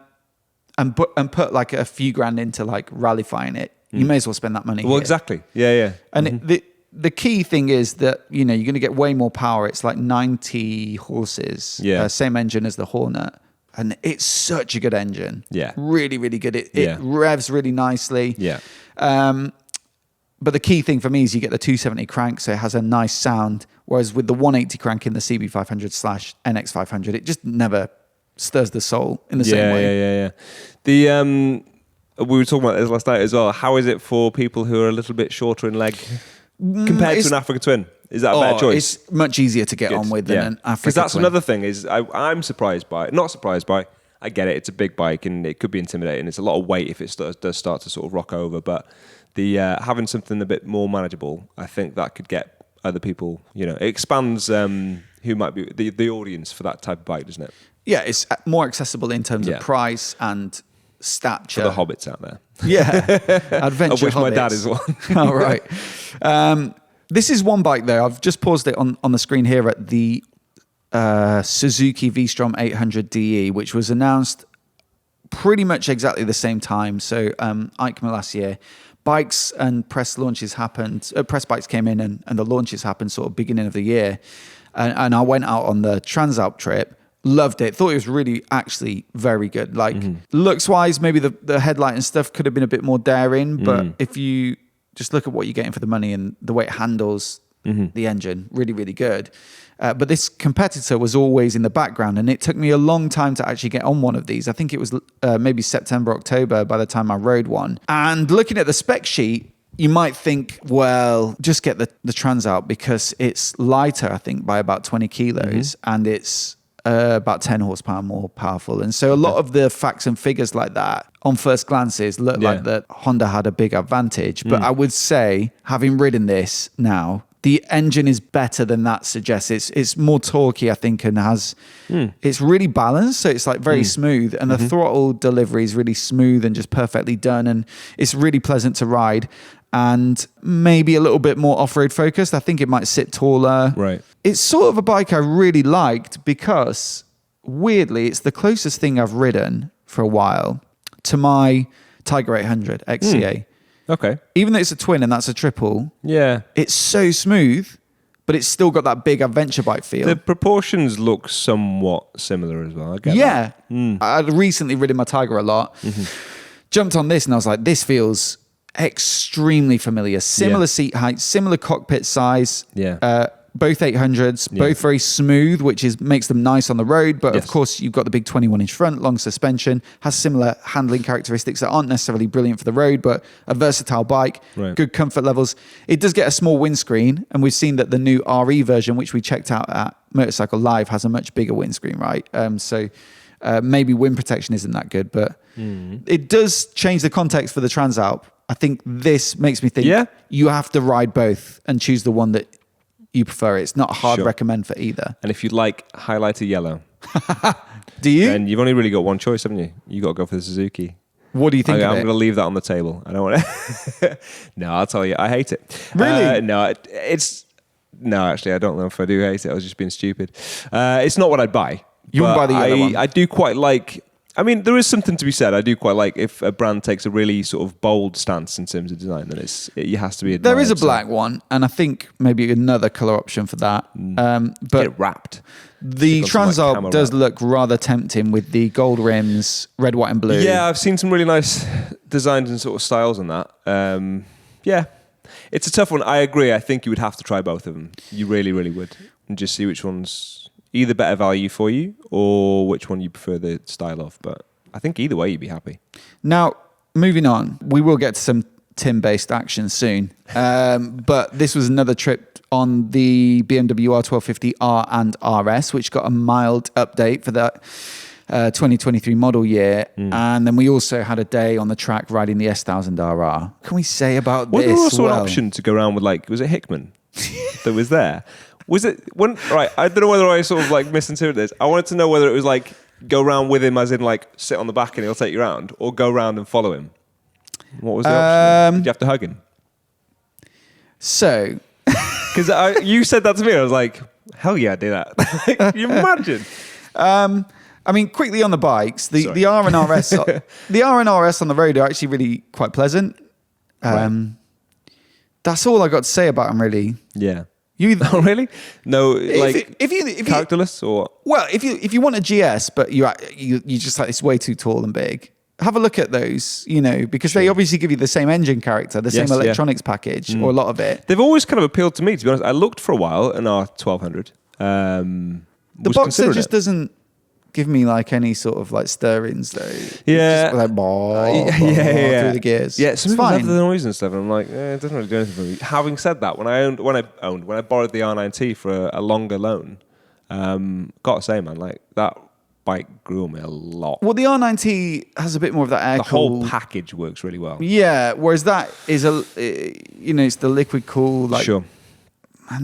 put like a few grand into like rallyfying it, you may as well spend that money. Well, exactly. Yeah. And the key thing is that, you're going to get way more power. It's like 90 horses. Yeah. Same engine as the Hornet. And it's such a good engine. Yeah. Really, really good. It revs really nicely. Yeah. But the key thing for me is you get the 270 crank, so it has a nice sound. Whereas with the 180 crank in the CB500/NX500, it just never stirs the soul in the same way. Yeah. We were talking about this last night as well. How is it for people who are a little bit shorter in leg compared to an Africa Twin? Is that a better choice? It's much easier to get on with than an Africa Twin. Because that's another thing is I'm surprised by, not surprised by, I get it, it's a big bike and it could be intimidating. It's a lot of weight if it does start to sort of rock over, but the having something a bit more manageable, I think that could get other people, it expands who might be the audience for that type of bike, doesn't it? Yeah, it's more accessible in terms of price and stature. For the hobbits out there. Yeah, adventure Of which hobbits. my dad is one. Oh, right. This is one bike there. I've just paused it on the screen here at the Suzuki V-Strom 800DE, which was announced pretty much exactly the same time. So EICMA last year. Bikes and press launches happened. Press bikes came in and the launches happened sort of beginning of the year. And I went out on the Transalp trip. Loved it. Thought it was really actually very good. Like looks wise, maybe the headlight and stuff could have been a bit more daring. But if you just look at what you're getting for the money and the way it handles the engine, really, really good. But this competitor was always in the background, and it took me a long time to actually get on one of these. I think it was maybe September, October by the time I rode one. And looking at the spec sheet, you might think, well, just get the Transalp because it's lighter, I think, by about 20 kilos, and it's about 10 horsepower more powerful. And so a lot of the facts and figures like that on first glances look like that Honda had a big advantage. But I would say, having ridden this now, the engine is better than that suggests. It's more torquey, I think, and has it's really balanced. So it's like very smooth, and the throttle delivery is really smooth and just perfectly done, and it's really pleasant to ride. And maybe a little bit more off-road focused. I think it might sit taller. Right. It's sort of a bike I really liked because, weirdly, it's the closest thing I've ridden for a while to my Tiger 800 XCA. Okay. Even though it's a twin and that's a triple, it's so smooth, but it's still got that big adventure bike feel. The proportions look somewhat similar as well. I get that. I'd recently ridden my Tiger a lot. Jumped on this and I was like, this feels extremely familiar. Similar seat height, similar cockpit size. Both 800s, both very smooth, which makes them nice on the road. But of course, you've got the big 21-inch front, long suspension, has similar handling characteristics that aren't necessarily brilliant for the road, but a versatile bike, good comfort levels. It does get a small windscreen, and we've seen that the new RE version, which we checked out at Motorcycle Live, has a much bigger windscreen, right? So maybe wind protection isn't that good, but it does change the context for the Transalp. I think this makes me think you have to ride both and choose the one that you prefer. It's not a hard recommend for either. And if you like highlighter yellow, do you? Then you've only really got one choice, haven't you? You got to go for the Suzuki. What do you think? I'm going to leave that on the table. I don't want to. No, I'll tell you, I hate it. Really? No, no. Actually, I don't know if I do hate it. I was just being stupid. It's not what I'd buy. You wouldn't buy the yellow one. I do quite like. I mean, there is something to be said. I do quite like if a brand takes a really sort of bold stance in terms of design, then it has to be admired. There is a black one, and I think maybe another color option for that. But get wrapped. The Transalp does look rather tempting with the gold rims, red, white, and blue. Yeah, I've seen some really nice designs and sort of styles on that. Yeah, it's a tough one. I agree. I think you would have to try both of them. You really, really would, and just see which one's either better value for you or which one you prefer the style of. But I think either way you'd be happy. Now, moving on, we will get to some Tim-based action soon. But this was another trip on the BMW R1250R and RS, which got a mild update for that 2023 model year. And then we also had a day on the track riding the S1000RR. What can we say about this? Was there also an option to go around with, was it Hickman that was there? Was it right? I don't know whether I sort of misinterpreted this. I wanted to know whether it was go round with him, as in sit on the back and he'll take you around, or go round and follow him. What was the option? Did you have to hug him? So, because you said that to me, and I was like, hell yeah, I do that. Can you imagine? I mean, quickly on the bikes, the R and RS, the R and RS on the road are actually really quite pleasant. That's all I got to say about them, really. Yeah. You Oh, really? No, like if you characterless or well, if you want a GS, but you just like it's way too tall and big. Have a look at those, because they obviously give you the same engine character, the same electronics package, or a lot of it. They've always kind of appealed to me, to be honest. I looked for a while in our 1200. The Boxer just doesn't give me like any sort of like stirrings though. Yeah. It's just like through the gears. Yeah, some people fine. have the noise and stuff, and I'm like, it doesn't really do anything for me. Having said that, when I borrowed the R9T for a longer loan, gotta say, man, like that bike grew on me a lot. Well, the R9T has a bit more of that air The whole package works really well. Yeah, whereas that is it's the liquid cool. Like, sure.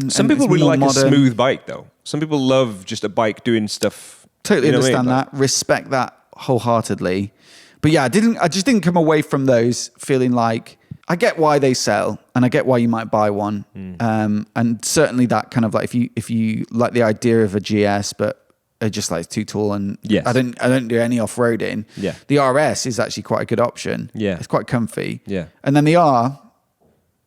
Some and people really like modern. a smooth bike, though. Some people love just a bike doing stuff. Totally understand that. Respect that wholeheartedly. But yeah, I just didn't come away from those feeling like I get why they sell and I get why you might buy one. And certainly that kind of like if you like the idea of a GS, but are just like too tall and I don't do any off-roading. Yeah. The RS is actually quite a good option. Yeah. It's quite comfy. Yeah. And then the R,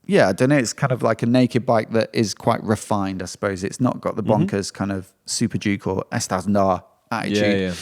I don't know. It's kind of like a naked bike that is quite refined, I suppose. It's not got the bonkers kind of Super Duke or S1000R attitude.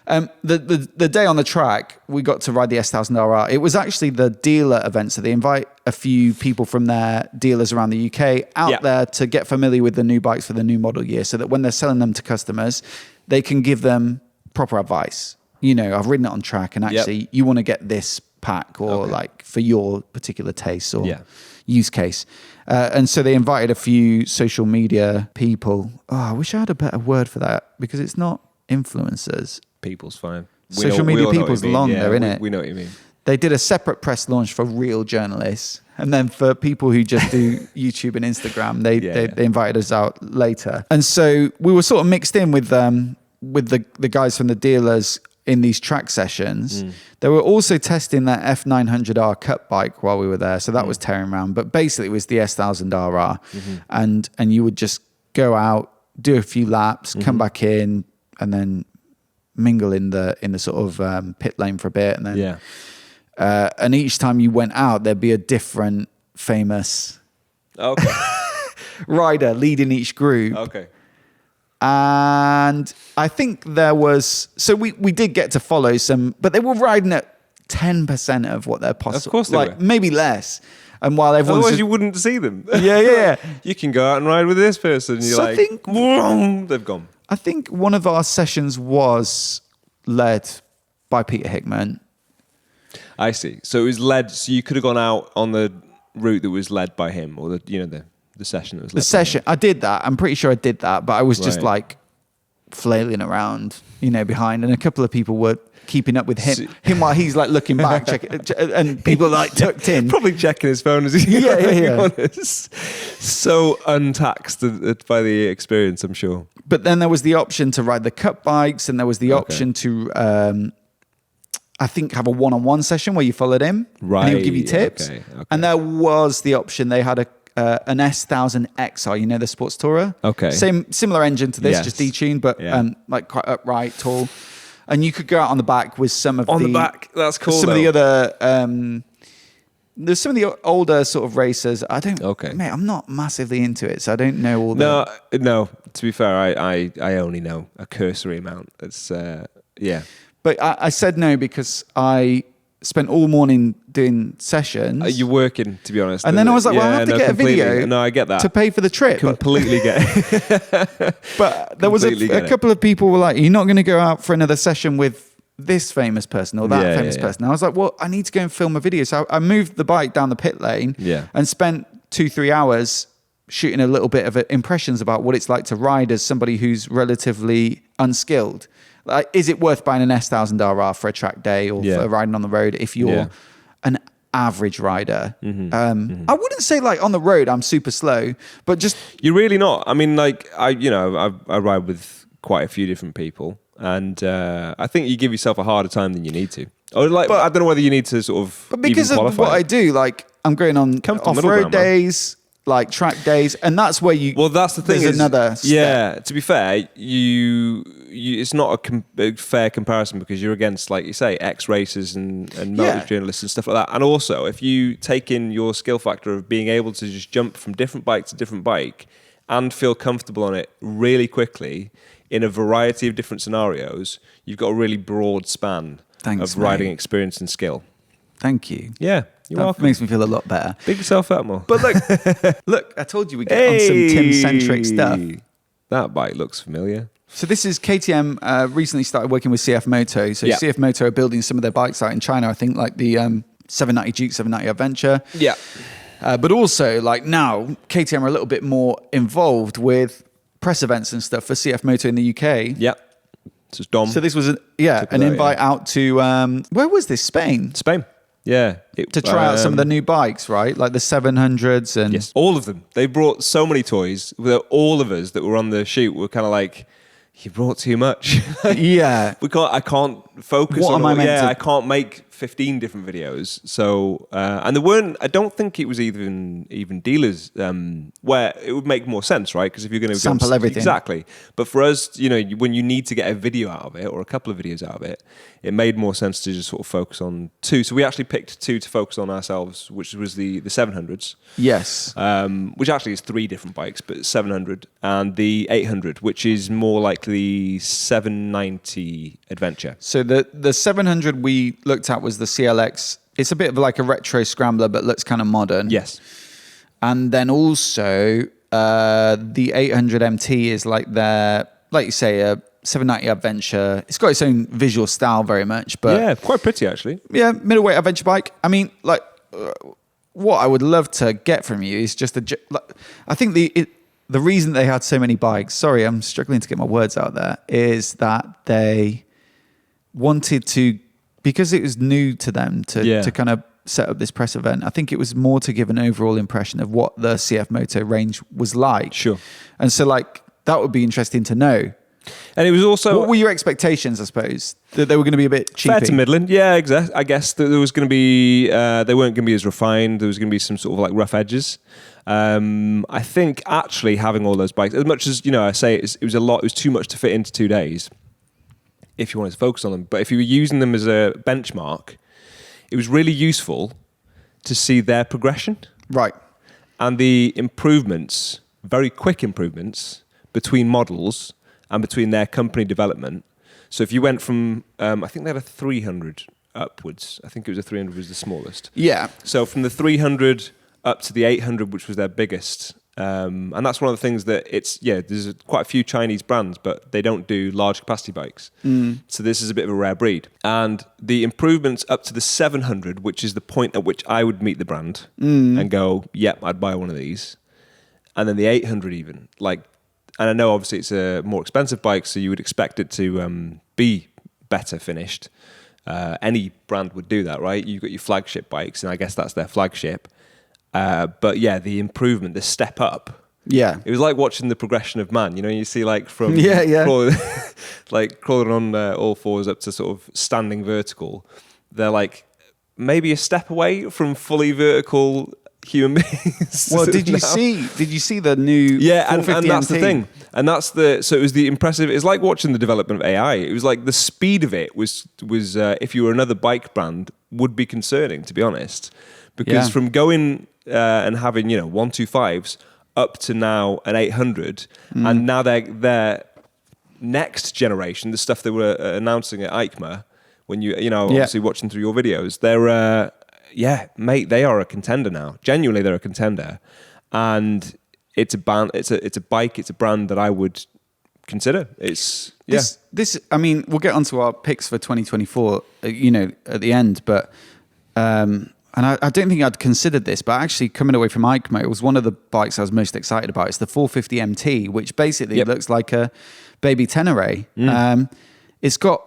Yeah. The day on the track, we got to ride the S1000RR. It was actually the dealer event, so they invite a few people from their dealers around the UK out there to get familiar with the new bikes for the new model year, so that when they're selling them to customers, they can give them proper advice. I've ridden it on track, and actually, you want to get this pack or like for your particular taste or use case. And so they invited a few social media people. Oh, I wish I had a better word for that, because it's not influencers. People's fine. Social media people's long there, innit? We know what you mean. They did a separate press launch for real journalists. And then for people who just do YouTube and Instagram, they invited us out later. And so we were sort of mixed in with the guys from the dealers in these track sessions. They were also testing that F900R Cup bike while we were there. So that was tearing around. But basically it was the S1000RR. And you would just go out, do a few laps, come back in, and then mingle in the sort of pit lane for a bit. And then and each time you went out, there'd be a different famous rider leading each group. Okay. And I think there was, so we did get to follow some, but they were riding at 10% of what they're possible. Of course they were. Maybe less. And while everyone's otherwise you wouldn't see them. Yeah. You can go out and ride with this person. And you're they've gone. I think one of our sessions was led by Peter Hickman. I see. So it was led. So you could have gone out on the route that was led by him, or the session that was led. The session. I did that. I'm pretty sure I did that, but I was just like flailing around, behind, and a couple of people were keeping up with him while he's like looking back, and people like tucked in, probably checking his phone as he honest. So untaxed by the experience, I'm sure. But then there was the option to ride the cup bikes, and there was the option to I think have a one-on-one session where you followed him, right? And he would give you tips. Okay. And there was the option. They had an S1000XR, the sports tourer. Okay. Similar engine to this, just detuned, but like quite upright, tall. And you could go out on the back with some of the back. That's cool. Some of the other. There's some of the older sort of racers. I don't. Okay. Mate, I'm not massively into it, so I don't know all the. No. To be fair, I only know a cursory amount. It's But I said no because I spent all morning doing sessions. You're working, to be honest. And then I was like, well, I have to get a video. No, I get that. To pay for the trip. Completely get it. But there was a couple of people were like, you're not going to go out for another session with this famous person or that famous person. I was like, well, I need to go and film a video. So I moved the bike down the pit lane and spent 2-3 hours shooting a little bit of impressions about what it's like to ride as somebody who's relatively unskilled. Like, is it worth buying an S1000RR for a track day or for riding on the road if you're an average rider? I wouldn't say like on the road I'm super slow, but just you're really not. I mean, like I ride with quite a few different people, and I think you give yourself a harder time than you need to. Or like, I don't know whether you need to sort of. But because of what I do, like I'm going on off-road days. Like track days, and that's where you. Well, that's the thing. There's another step. To be fair, you it's not a fair comparison because you're against, like you say, ex-racers and motor journalists and stuff like that. And also, if you take in your skill factor of being able to just jump from different bike to different bike and feel comfortable on it really quickly in a variety of different scenarios, you've got a really broad span of riding experience and skill. Thank you. Yeah, you're welcome. Makes me feel a lot better. Big yourself out more. But look, I told you we get on some Tim-centric stuff. That bike looks familiar. So this is KTM recently started working with CFMOTO. So CFMOTO are building some of their bikes out in China, I think, like the 790 Duke, 790 Adventure. Yeah. But also, like now, KTM are a little bit more involved with press events and stuff for CFMOTO in the UK. Yeah. So Dom. So this was an invite out to, where was this? Spain? Spain. Yeah. To try out some of the new bikes, right? Like the 700s and... Yes, all of them. They brought so many toys. All of us that were on the shoot were kind of like, you brought too much. Yeah. I can't focus what on... am I meant to... I can't make 15 different videos. So, and there weren't... I don't think it was even dealers where it would make more sense, right? Because if you're going to... Sample everything. Exactly. But for us, when you need to get a video out of it or a couple of videos out of it, it made more sense to just sort of focus on two. So we actually picked two to focus on ourselves, which was the 700s. Yes. Which actually is 3 different bikes, but 700 and the 800, which is more like the 790 Adventure. So the 700 we looked at was the CLX. It's a bit of like a retro scrambler, but looks kind of modern. Yes. And then also the 800 MT is like their, like you say, a 790 Adventure. It's got its own visual style very much, but yeah, quite pretty actually. Yeah, middleweight adventure bike. I mean, like, what I would love to get from you is just I think the reason they had so many bikes. Sorry, I'm struggling to get my words out there. Is that they wanted to, because it was new to them to kind of set up this press event. I think it was more to give an overall impression of what the CFMOTO range was like. Sure. And so, like, that would be interesting to know. And it was also... What were your expectations, I suppose? That they were going to be a bit cheapy? Fair to middling. Yeah, exactly. I guess that there was going to be... they weren't going to be as refined. There was going to be some sort of like rough edges. I think actually having all those bikes, as much as, I say it was a lot, it was too much to fit into 2 days if you wanted to focus on them. But if you were using them as a benchmark, it was really useful to see their progression. Right. And the improvements, very quick improvements between models and between their company development. So if you went from, I think they had a 300 upwards. I think it was a 300 was the smallest. Yeah. So from the 300 up to the 800, which was their biggest. And that's one of the things that there's quite a few Chinese brands, but they don't do large capacity bikes. So this is a bit of a rare breed. And the improvements up to the 700, which is the point at which I would meet the brand and go, yep, I'd buy one of these. And then the 800 even, and I know obviously it's a more expensive bike, so you would expect it to be better finished. Any brand would do that, right? You've got your flagship bikes, and I guess that's their flagship. But yeah, the improvement, the step up. Yeah. It was like watching the progression of man. You see from crawling on all fours up to sort of standing vertical. They're like maybe a step away from fully vertical human beings. Well, did you see the new 450 and that's MT? the thing. And that's so it was the impressive, it's like watching the development of AI. It was like the speed of it was if you were another bike brand, would be concerning, to be honest. Because from going and having, 125s up to now an 800, and now their next generation, the stuff they were announcing at EICMA, when obviously watching through your videos, they're, mate, they are a contender now. Genuinely, they're a contender. And it's a bike, it's a brand that I would consider. This, I mean, we'll get onto our picks for 2024, at the end, but... and I don't think I'd considered this, but actually coming away from EICMA, it was one of the bikes I was most excited about. It's the 450 MT, which basically looks like a baby Tenere. It's got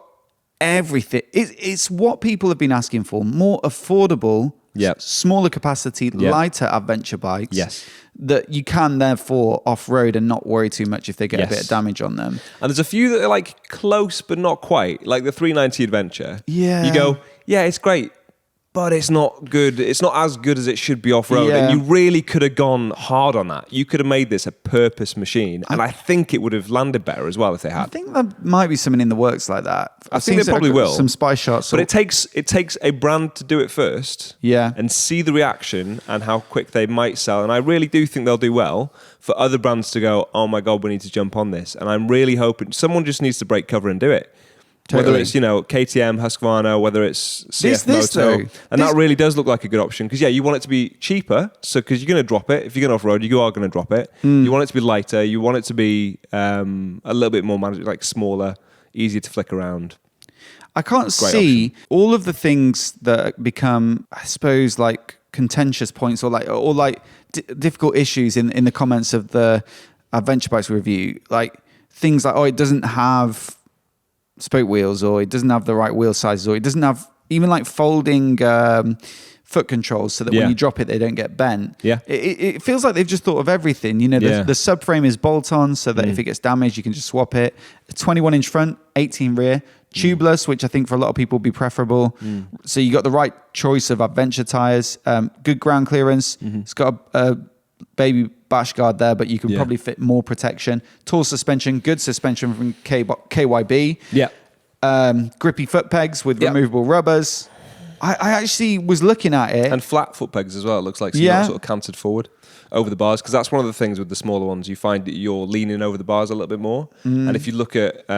everything. It's what people have been asking for. More affordable, smaller capacity, lighter adventure bikes that you can therefore off-road and not worry too much if they get a bit of damage on them. And there's a few that are like close but not quite, like the 390 Adventure. Yeah. You go, it's great. but it's not good. It's not as good as it should be off-road. Yeah. And you really could have gone hard on that. You could have made this a purpose machine. And I think it would have landed better as well if they had. I think there might be something in the works like that. I think they probably will. Some spy shots. But it takes a brand to do it first. Yeah. And see the reaction and how quick they might sell. And I really do think they'll do well for other brands to go, oh my God, we need to jump on this. And I'm really hoping someone just needs to break cover and do it. Totally. Whether it's, KTM, Husqvarna, whether it's CFMOTO. That really does look like a good option. Because, you want it to be cheaper. So, because you're going to drop it. If you're going off-road, you are going to drop it. You want it to be lighter. You want it to be a little bit more manageable, like smaller, easier to flick around. I can't see all of the things that become, I suppose, like contentious points or difficult issues in the comments of the Adventure Bikes review. Like things like, it doesn't have spoke wheels, or it doesn't have the right wheel sizes, or it doesn't have even like folding foot controls so that when you drop it, they don't get bent. Yeah. It feels like they've just thought of everything. The subframe is bolt-on so that if it gets damaged, you can just swap it. A 21-inch front, 18 rear, tubeless, which I think for a lot of people would be preferable. So you got the right choice of adventure tires, good ground clearance. It's got a baby bash guard there, but you can probably fit more protection. Tall suspension, good suspension from KYB. Yeah. Grippy foot pegs with removable rubbers. I actually was looking at it. And flat foot pegs as well, it looks like. So you're not sort of canted forward over the bars, because that's one of the things with the smaller ones. You find that you're leaning over the bars a little bit more. And if you look at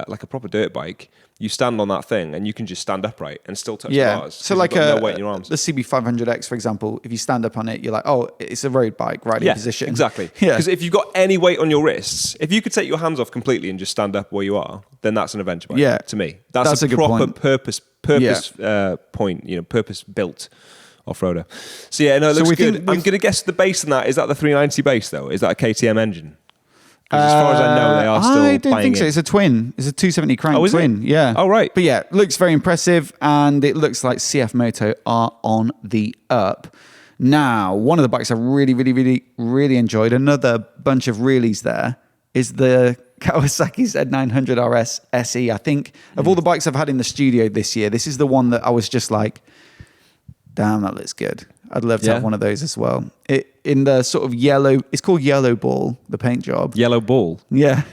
like a proper dirt bike, you stand on that thing and you can just stand upright and still touch the bars. So like no weight in your arms. The CB500X, for example, if you stand up on it, you're like, it's a road bike riding position. Exactly. Because if you've got any weight on your wrists, if you could take your hands off completely and just stand up where you are, then that's an adventure bike to me. That's a proper purpose point, purpose-built off-roader. So it looks good. I'm going to guess the base on that, is that the 390 base though? Is that a KTM engine? As far as I know, they are still I don't think so. It's a twin. It's a 270 crank twin. Yeah. Oh, right. But yeah, looks very impressive, and it looks like CFMOTO are on the up. Now, one of the bikes I really, really, really, really enjoyed, another bunch of realies there, is the Kawasaki Z900RS SE. I think of all the bikes I've had in the studio this year, this is the one that I was just like, damn, that looks good. I'd love to have one of those as well. In the sort of yellow, it's called Yellow Ball, the paint job. Yellow Ball? Yeah.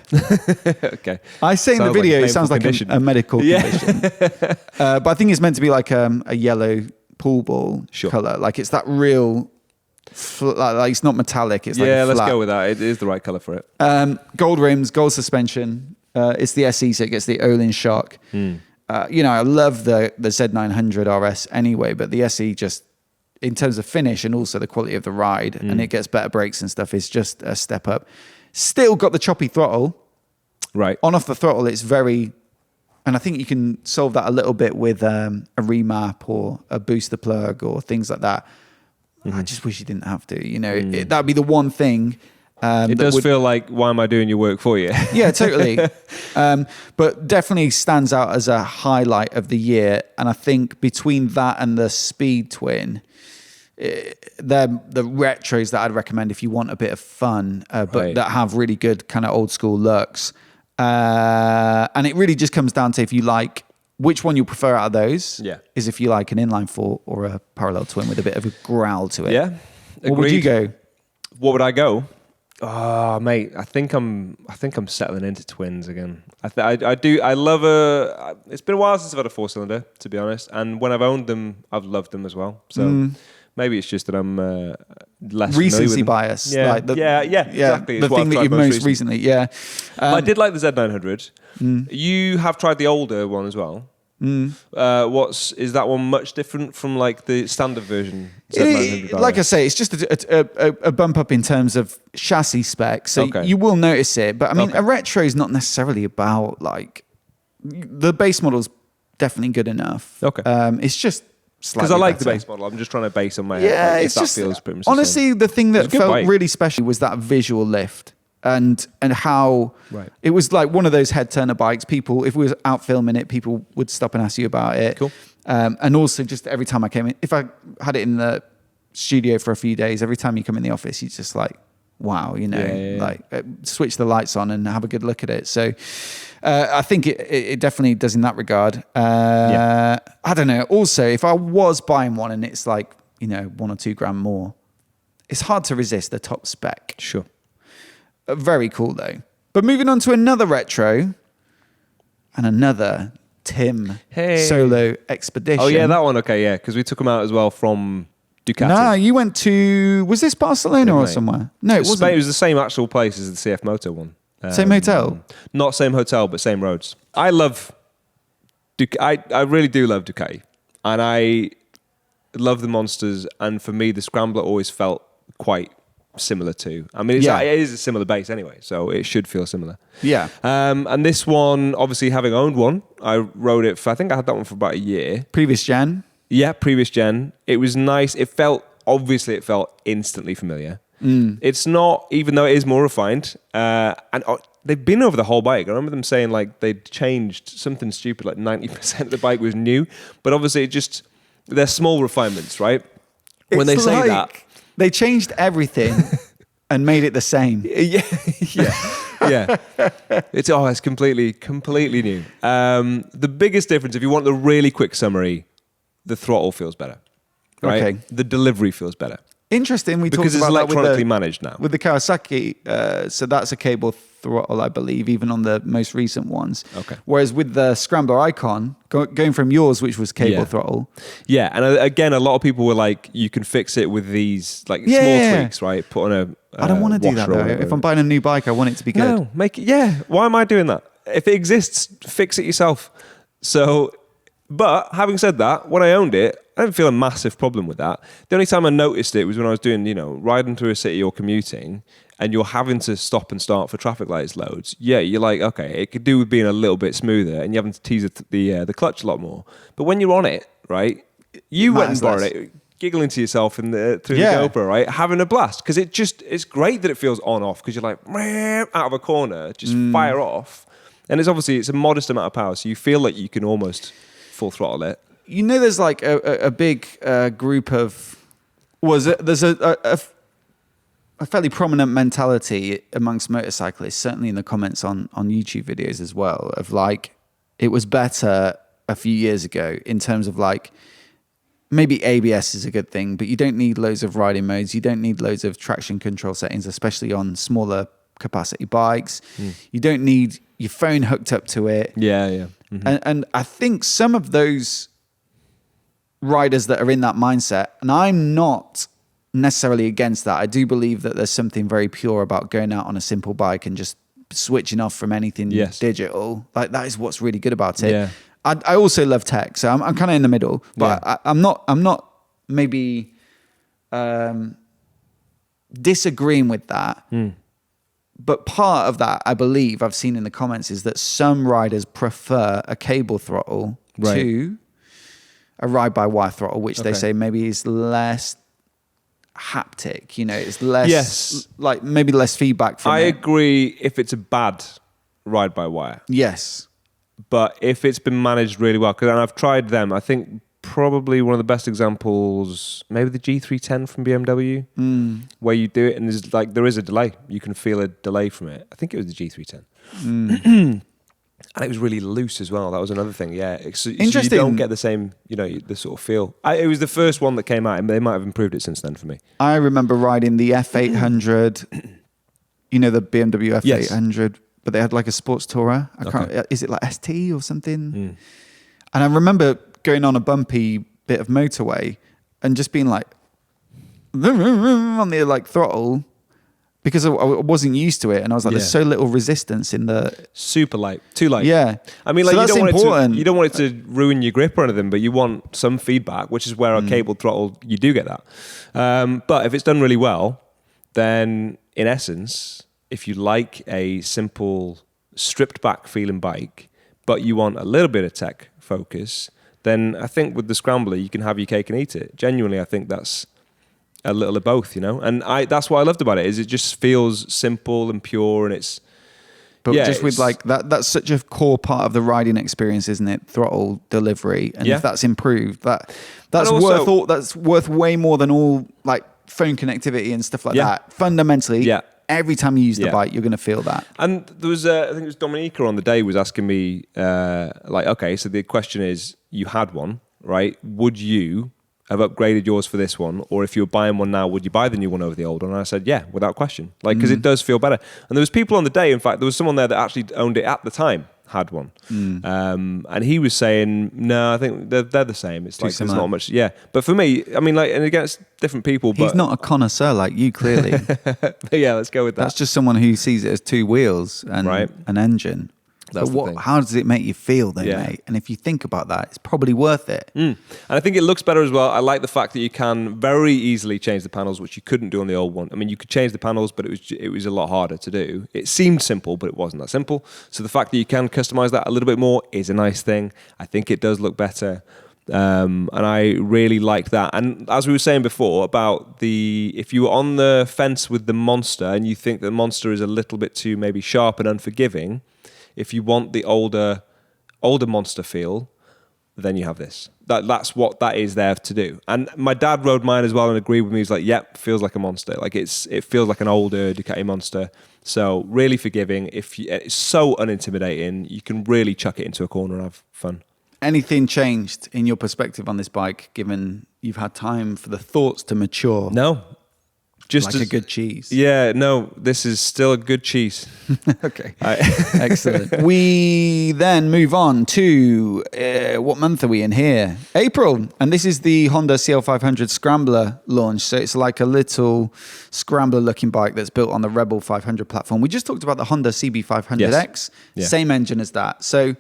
Okay. I say in the video, it sounds like a medical condition. But I think it's meant to be like a yellow pool ball color. Like it's that real, like it's not metallic. It's like let's go with that. It is the right color for it. Gold rims, gold suspension. It's the SE, so it gets the Olin shock. I love the Z900RS anyway, but the SE just, in terms of finish and also the quality of the ride, and it gets better brakes and stuff, is just a step up. Still got the choppy throttle. Right. On off the throttle, it's very, and I think you can solve that a little bit with a remap or a booster plug or things like that. I just wish you didn't have to, that'd be the one thing. It does feel like, why am I doing your work for you? Yeah, totally. But definitely stands out as a highlight of the year. And I think between that and the Speed Twin, they're the retros that I'd recommend if you want a bit of fun, but that have really good kind of old school looks. And it really just comes down to if you like, which one you prefer out of those is if you like an inline four or a parallel twin with a bit of a growl to it. Yeah. What would you go? What would I go? Oh, mate, I think I'm settling into twins again. I do. I love it's been a while since I've had a 4-cylinder, to be honest. And when I've owned them, I've loved them as well. So maybe it's just that I'm less recency bias. Yeah, like exactly. The thing that you've most recently, I did like the Z900. You have tried the older one as well. Is that one much different from like the standard version? Like I say, it's just a bump up in terms of chassis specs, so you will notice it. But I mean, a retro is not necessarily about like the base model's definitely good enough. It's just because I like the base model. I'm just trying to base on my head. It's just feels pretty much honestly the thing that felt really special was that visual lift. And how it was like one of those head turner bikes. People, if we was out filming it, people would stop and ask you about it. Cool. And also just every time I came in, if I had it in the studio for a few days, every time you come in the office, you just like, wow, switch the lights on and have a good look at it. So I think it definitely does in that regard. I don't know. Also, if I was buying one and it's like, $1 or $2 grand more, it's hard to resist the top spec. Sure. Very cool though. But moving on to another retro and another Tim solo expedition. Oh yeah, that one. Okay, yeah, because we took them out as well from Ducati. No, you went to, was this Barcelona or somewhere? No, it wasn't. It was the same actual place as the CFMOTO one. Same hotel? Not same hotel, but same roads. I love Ducati. I really do love Ducati. And I love the Monsters. And for me, the Scrambler always felt quite similar to. I mean, it is a similar base anyway, so it should feel similar. Yeah. And this one, obviously having owned one, I rode it for, I think I had that one for about a year. Previous gen? Yeah, previous gen. It was nice. It felt instantly familiar. It's not, even though it is more refined, and they've been over the whole bike. I remember them saying like they'd changed something stupid, like 90% of the bike was new, but obviously they're small refinements, right? When they say that. They changed everything and made it the same. Yeah. It's completely new. The biggest difference, if you want the really quick summary, the throttle feels better. Right? Okay. The delivery feels better. Interesting. We because talked about it's electronically managed now. With the Kawasaki, so that's a cable throttle, I believe, even on the most recent ones. Okay. Whereas with the Scrambler Icon, going from yours, which was cable throttle. Yeah, and again, a lot of people were like, you can fix it with these like small tweaks, right? Put on a I don't want to do that though. If I'm buying a new bike, I want it to be good. No, make it. Yeah. Why am I doing that? If it exists, fix it yourself. So, but having said that, when I owned it, I didn't feel a massive problem with that. The only time I noticed it was when I was doing, riding through a city or commuting, and you're having to stop and start for traffic lights loads. Yeah, you're like, okay, it could do with being a little bit smoother, and you're having to tease the clutch a lot more. But when you're on it, right, you went and borrowed it, giggling to yourself through the GoPro, right, having a blast, because it's great that it feels on off, because you're like out of a corner, just fire off, and it's a modest amount of power, so you feel like you can almost full throttle it. There's like a big group of there's a fairly prominent mentality amongst motorcyclists, certainly in the comments on YouTube videos as well, of like it was better a few years ago in terms of like maybe ABS is a good thing, but you don't need loads of riding modes, you don't need loads of traction control settings, especially on smaller capacity bikes. You don't need your phone hooked up to it. Yeah. Mm-hmm. And I think some of those riders that are in that mindset, and I'm not necessarily against that. I do believe that there's something very pure about going out on a simple bike and just switching off from anything digital. Like that is what's really good about it. Yeah. I also love tech, so I'm kind of in the middle, but I'm not maybe disagreeing with that. But part of that, I believe I've seen in the comments, is that some riders prefer a cable throttle to a ride-by-wire throttle, which they say maybe is less haptic. It's less like maybe less feedback from I it. agree if it's a bad ride-by-wire. Yes. But if it's been managed really well, and I've tried them, I think probably one of the best examples, maybe the G310 from BMW, where you do it and there is a delay. You can feel a delay from it. I think it was the G310. And it was really loose as well. That was another thing. Yeah. So Interesting. You don't get the same, the sort of feel. It was the first one that came out, and they might have improved it since then for me. I remember riding the F800, the BMW F800, but they had like a sports tourer. Is it like ST or something? And I remember going on a bumpy bit of motorway and just being like on the like throttle, because I wasn't used to it, and I was like, there's so little resistance in the super light, too light. Yeah, I mean, like so you don't want it to ruin your grip or anything, but you want some feedback, which is where a cable throttle you do get that. But if it's done really well, then in essence, if you like a simple stripped back feeling bike, but you want a little bit of tech focus, then I think with the Scrambler you can have your cake and eat it. Genuinely, I think that's a little of both, and that's what I loved about it, is it just feels simple and pure, and it's with like that's such a core part of the riding experience, isn't it? Throttle delivery, and if that's improved, that's worth way more than all like phone connectivity and stuff like that. Fundamentally, every time you use the bike, you're going to feel that. And there was, I think it was Dominica on the day was asking me, like, okay, so the question is, you had one, right? Would you have upgraded yours for this one? Or if you were buying one now, would you buy the new one over the old one? And I said, yeah, without question. Like, because it does feel better. And there was people on the day, in fact, there was someone there that actually owned it at the time, had one. And he was saying, no, I think they're the same. It's like, there's not much. Yeah. But for me, I mean, like, and again, it's different people. He's not a connoisseur like you, clearly. Yeah, let's go with that. That's just someone who sees it as two wheels and an engine. That's but how does it make you feel though, mate? And if you think about that, it's probably worth it. And I think it looks better as well. I like the fact that you can very easily change the panels, which you couldn't do on the old one. I mean, you could change the panels, but it was a lot harder to do. It seemed simple, but it wasn't that simple. So the fact that you can customize that a little bit more is a nice thing. I think it does look better. And I really like that. And as we were saying before about if you were on the fence with the Monster and you think the Monster is a little bit too maybe sharp and unforgiving, if you want the older Monster feel, then you have this. That's what that is there to do. And my dad rode mine as well and agreed with me. He's like, yep, feels like a Monster. Like it feels like an older Ducati Monster. So really forgiving. It's so unintimidating. You can really chuck it into a corner and have fun. Anything changed in your perspective on this bike, given you've had time for the thoughts to mature? No. Just like a good cheese. Yeah, no, this is still a good cheese. Okay. Excellent. We then move on to, what month are we in here? April. And this is the Honda CL500 Scrambler launch. So it's like a little Scrambler looking bike that's built on the Rebel 500 platform. We just talked about the Honda CB500X. Yes. Same engine as that. So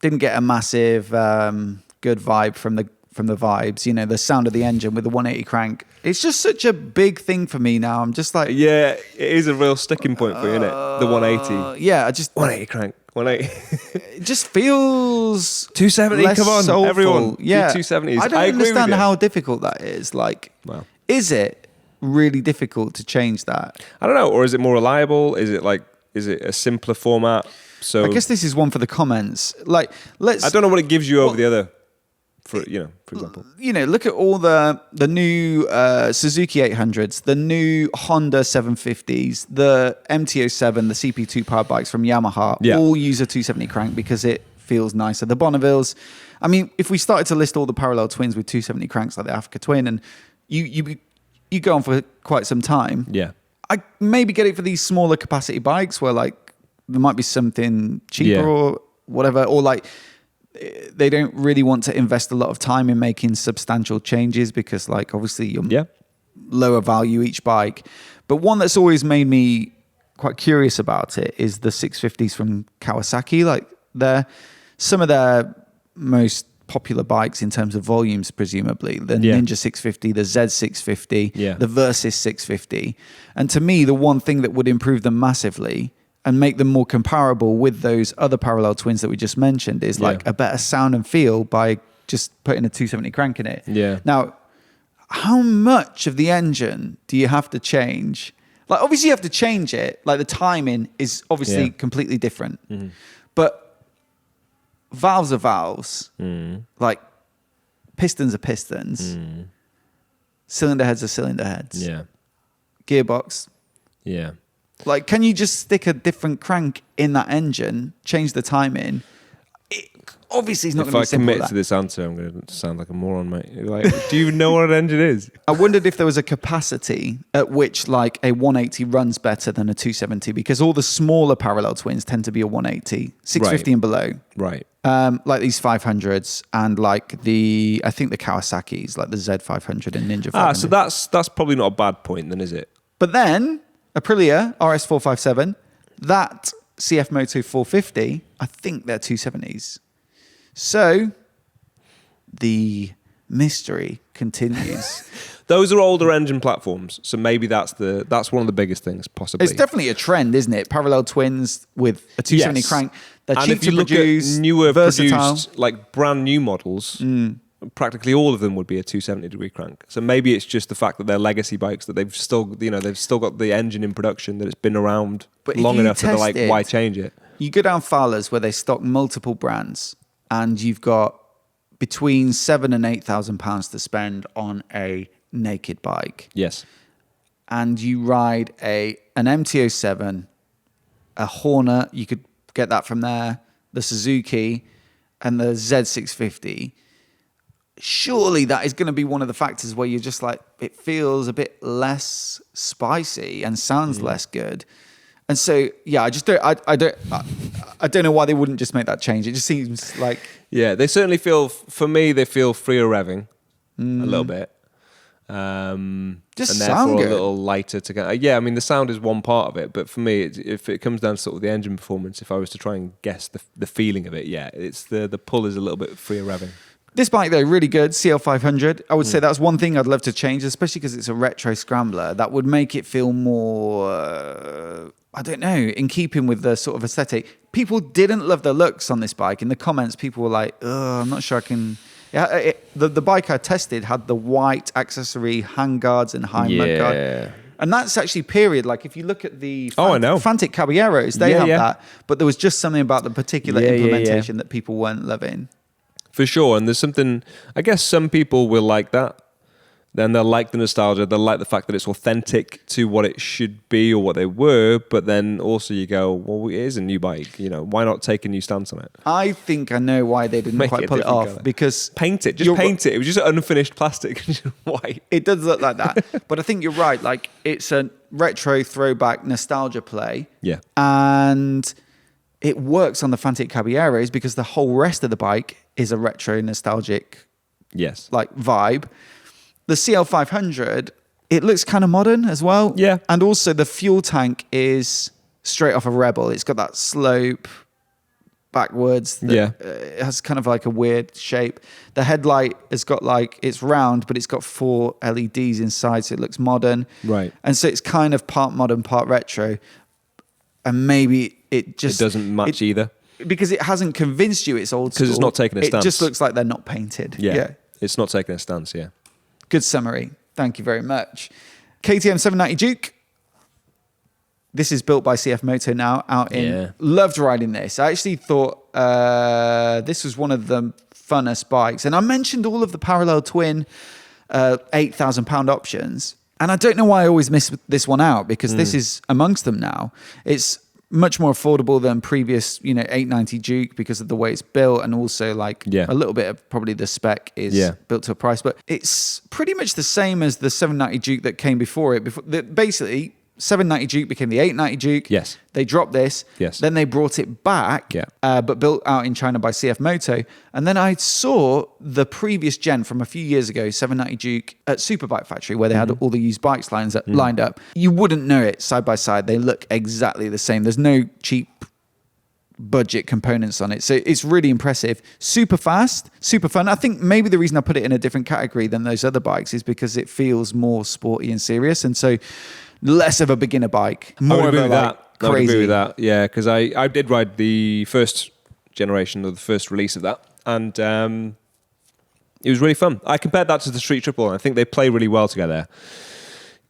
didn't get a massive good vibe from the vibes, you know, the sound of the engine with the 180 crank. It's just such a big thing for me now. I'm just like... Yeah, it is a real sticking point for you, isn't it? The 180. Yeah, I just... 180 crank. 180. It just feels... 270, come on, soulful. Everyone. Yeah. 270s. I don't understand how difficult that is. Like, is it really difficult to change that? I don't know. Or is it more reliable? Is it a simpler format? So I guess this is one for the comments. Like, let's... I don't know what it gives you over the other... For example, look at all the new Suzuki 800s, the new Honda 750s, the MT-07, the CP2 powered bikes from Yamaha, all use a 270 crank because it feels nicer. The Bonnevilles, I mean, if we started to list all the parallel twins with 270 cranks like the Africa Twin, and you go on for quite some time, I maybe get it for these smaller capacity bikes where like there might be something cheaper or whatever, or like. They don't really want to invest a lot of time in making substantial changes because, like, obviously you're lower value each bike. But one that's always made me quite curious about it is the 650s from Kawasaki. Like, they're some of their most popular bikes in terms of volumes, presumably. The Ninja 650, the Z650, the Versys 650. And to me, the one thing that would improve them massively and make them more comparable with those other parallel twins that we just mentioned is like a better sound and feel by just putting a 270 crank in it. Yeah. Now, how much of the engine do you have to change? Like, obviously you have to change it. Like, the timing is obviously completely different. Mm-hmm. But valves are valves. Mm. Like, pistons are pistons. Mm. Cylinder heads are cylinder heads. Yeah. Gearbox. Yeah. Like, can you just stick a different crank in that engine, change the timing? Obviously, it's not going to be simple. If I commit to this answer, I'm going to sound like a moron, mate. Like, do you even know what an engine is? I wondered if there was a capacity at which, like, a 180 runs better than a 270, because all the smaller parallel twins tend to be a 180, 650 and below. Right. Like these 500s and like I think the Kawasaki's, like the Z500 and Ninja 500. So that's probably not a bad point then, is it? But then Aprilia RS 457, that CFMOTO 450, I think they're 270s. So the mystery continues. Those are older engine platforms, so maybe that's one of the biggest things possibly. It's definitely a trend, isn't it? Parallel twins with a 270 crank. They're cheap to produce, newer versatile. Produced, like brand new models, practically all of them would be a 270-degree crank. So maybe it's just the fact that they're legacy bikes, that they've still got the engine in production, that it's been around long enough that they're like, why change it? You go down Fowler's where they stock multiple brands, and you've got between £7,000 and £8,000 to spend on a naked bike. Yes. and you ride an MT-07, a Hornet, you could get that from there, the Suzuki, and the Z650, surely that is going to be one of the factors where you're just like, it feels a bit less spicy and sounds less good. And so, yeah, I don't know why they wouldn't just make that change. It just seems like... Yeah, they certainly feel, for me, they feel freer revving a little bit. Just and sound therefore good. a little lighter to get. Yeah, I mean, the sound is one part of it, but for me, if it comes down to sort of the engine performance, if I was to try and guess the feeling of it, yeah, it's the pull is a little bit freer revving. This bike, though, really good, CL500. I would say that's one thing I'd love to change, especially because it's a retro scrambler. That would make it feel more, I don't know, in keeping with the sort of aesthetic. People didn't love the looks on this bike. In the comments, people were like, oh, I'm not sure I can... Yeah, the bike I tested had the white accessory handguards and high mudguard. And that's actually period. Like if you look at the Fantic Caballeros, they have that. But there was just something about the particular implementation that people weren't loving. For sure. And there's something, I guess some people will like that. Then they'll like the nostalgia. They'll like the fact that it's authentic to what it should be or what they were. But then also you go, well, it is a new bike. You know, why not take a new stance on it? I think I know why they didn't quite pull it off. Color. Because paint it. Just paint it. It was just unfinished plastic. White. It does look like that. But I think you're right. Like it's a retro throwback nostalgia play. Yeah. And it works on the Fantic Caballeros because the whole rest of the bike is a retro nostalgic like vibe. The CL500, it looks kind of modern as well. Yeah. And also the fuel tank is straight off a Rebel. It's got that slope backwards. It has kind of like a weird shape. The headlight has got like, it's round, but it's got 4 LEDs inside, so it looks modern. Right. And so it's kind of part modern, part retro. And maybe it doesn't match either. Because it hasn't convinced you it's old school. Because it's not taking a stance. It just looks like they're not painted. Yeah. It's not taking a stance, yeah. Good summary. Thank you very much. KTM 790 Duke. This is built by CFMOTO now out in... Loved riding this. I actually thought this was one of the funnest bikes. And I mentioned all of the parallel twin £8,000 options. And I don't know why I always miss this one out because this is amongst them now. It's much more affordable than previous, 890 Duke because of the way it's built and also like a little bit of probably the spec is built to a price, but it's pretty much the same as the 790 Duke that came before it. Basically, 790 Duke became the 890 Duke. Yes. They dropped this. Yes. Then they brought it back, but built out in China by CFMOTO. And then I saw the previous gen from a few years ago, 790 Duke at Superbike Factory, where they had all the used bikes lined up. You wouldn't know it side by side. They look exactly the same. There's no cheap budget components on it. So it's really impressive. Super fast, super fun. I think maybe the reason I put it in a different category than those other bikes is because it feels more sporty and serious. And so less of a beginner bike, more of a like crazy. I would agree with that. Yeah, because I did ride the first generation or the first release of that, and it was really fun. I compared that to the Street Triple, and I think they play really well together.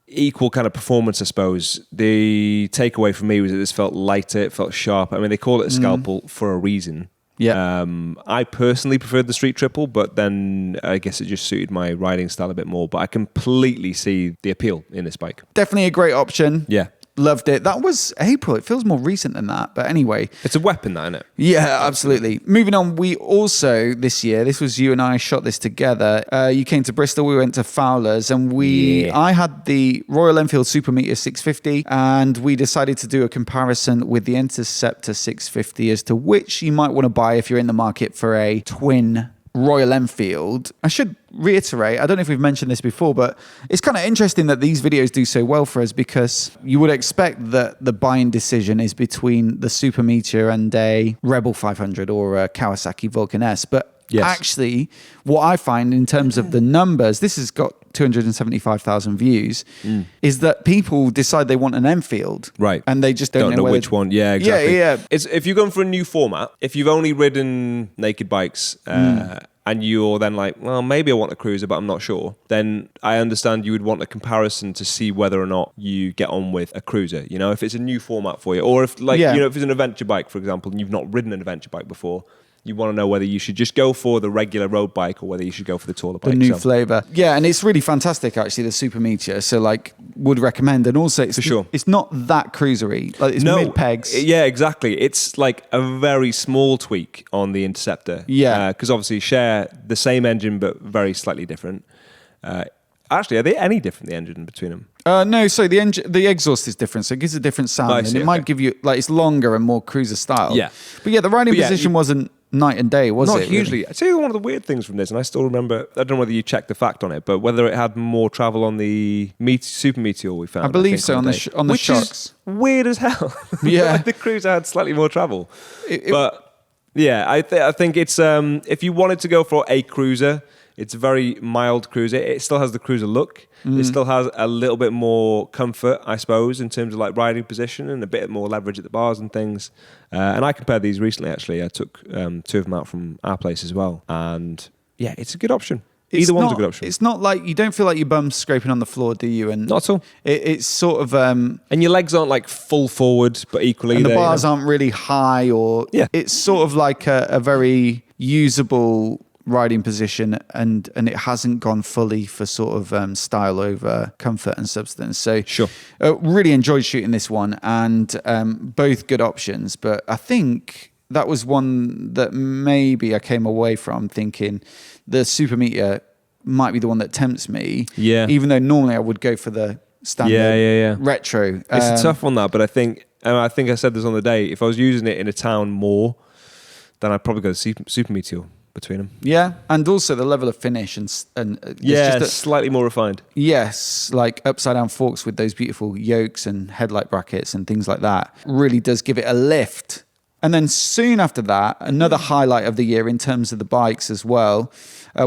Equal kind of performance, I suppose. The takeaway for me was that this felt lighter, it felt sharp. I mean, they call it a scalpel for a reason. Yeah. I personally preferred the Street Triple, but then I guess it just suited my riding style a bit more. But I completely see the appeal in this bike. Definitely a great option. Yeah. Loved it. That was April. It feels more recent than that. But anyway. It's a weapon, that, isn't it? Yeah, absolutely. Moving on, we also, this year, this was you and I shot this together. You came to Bristol, we went to Fowler's, and I had the Royal Enfield Super Meteor 650, and we decided to do a comparison with the Interceptor 650 as to which you might want to buy if you're in the market for a twin Royal Enfield. I should reiterate, I don't know if we've mentioned this before, but it's kind of interesting that these videos do so well for us because you would expect that the buying decision is between the Super Meteor and a Rebel 500 or a Kawasaki Vulcan S. But actually, what I find in terms of the numbers, this has got 275,000 views, is that people decide they want an Enfield. Right. And they just don't know which one. Yeah, exactly. Yeah. It's, if you're going for a new format, if you've only ridden naked bikes and you're then like, well, maybe I want a cruiser, but I'm not sure, then I understand you would want a comparison to see whether or not you get on with a cruiser. You know, if it's a new format for you, or if if it's an adventure bike, for example, and you've not ridden an adventure bike before, you want to know whether you should just go for the regular road bike or whether you should go for the taller bike. The new flavour. Yeah, and it's really fantastic, actually, the Super Meteor. So, like, would recommend. And also, For sure. it's not that cruisery. Like it's mid pegs. Yeah, exactly. It's like a very small tweak on the Interceptor. Yeah. Because obviously share the same engine, but very slightly different. Actually, are they any different, the engine between them? No, so the exhaust is different, so it gives a different sound, and it might give you, like, it's longer and more cruiser style. Yeah. But yeah, the riding position wasn't night and day, was it? Not hugely. Really? I tell you one of the weird things from this, and I still remember, I don't know whether you checked the fact on it, but whether it had more travel on the Super Meteor we found. I believe so, on the shocks. Which is weird as hell. Yeah. The Cruiser had slightly more travel. But yeah, I think it's, if you wanted to go for a cruiser, it's a very mild cruiser. It still has the cruiser look. It still has a little bit more comfort, I suppose, in terms of like riding position and a bit more leverage at the bars and things. And I compared these recently, actually. I took 2 of them out from our place as well. And yeah, it's a good option. Either one's a good option. It's not like, you don't feel like your bum's scraping on the floor, do you? And not at all. It's sort of... and your legs aren't like full forward, but equally... And the bars aren't really high, or... Yeah. It's sort of like a very usable riding position, and it hasn't gone fully for sort of style over comfort and substance. So sure, really enjoyed shooting this one, and both good options. But I think that was one that maybe I came away from thinking the Super Meteor might be the one that tempts me. Yeah. Even though normally I would go for the standard retro. It's a tough one, that, but I think I said this on the day. If I was using it in a town more, then I'd probably go the Super Meteor between them. Yeah, and also the level of finish and just slightly more refined. Yes, like upside down forks with those beautiful yokes and headlight brackets and things like that really does give it a lift. And then soon after that, another highlight of the year in terms of the bikes as well,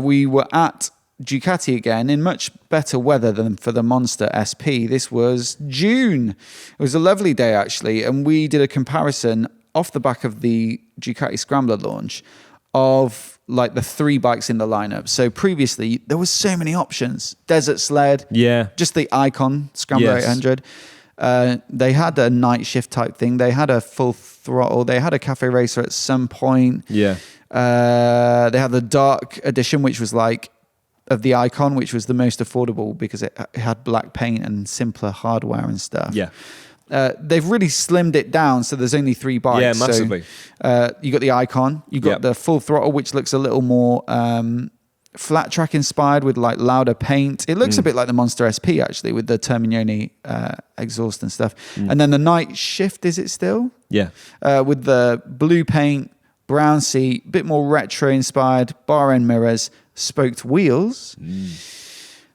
we were at Ducati again in much better weather than for the Monster SP. This was June. It was a lovely day actually, and we did a comparison off the back of the Ducati Scrambler launch of like the 3 bikes in the lineup. So previously there was so many options. Desert Sled, just the Icon Scrambler 800. They had a Nightshift type thing. They had a full throttle. They had a Cafe Racer at some point. Yeah. They had the Dark Edition, which was like of the Icon, which was the most affordable because it had black paint and simpler hardware and stuff. Yeah. They've really slimmed it down, so there's only 3 bikes. Yeah, massively. So, you got the Icon, you got the Full Throttle, which looks a little more flat track inspired with like louder paint. It looks a bit like the Monster SP actually, with the Terminioni exhaust and stuff. And then the Nightshift, is it still? Yeah. With the blue paint, brown seat, bit more retro inspired, bar end mirrors, spoked wheels.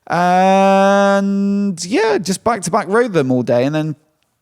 And yeah, just back to back rode them all day, and then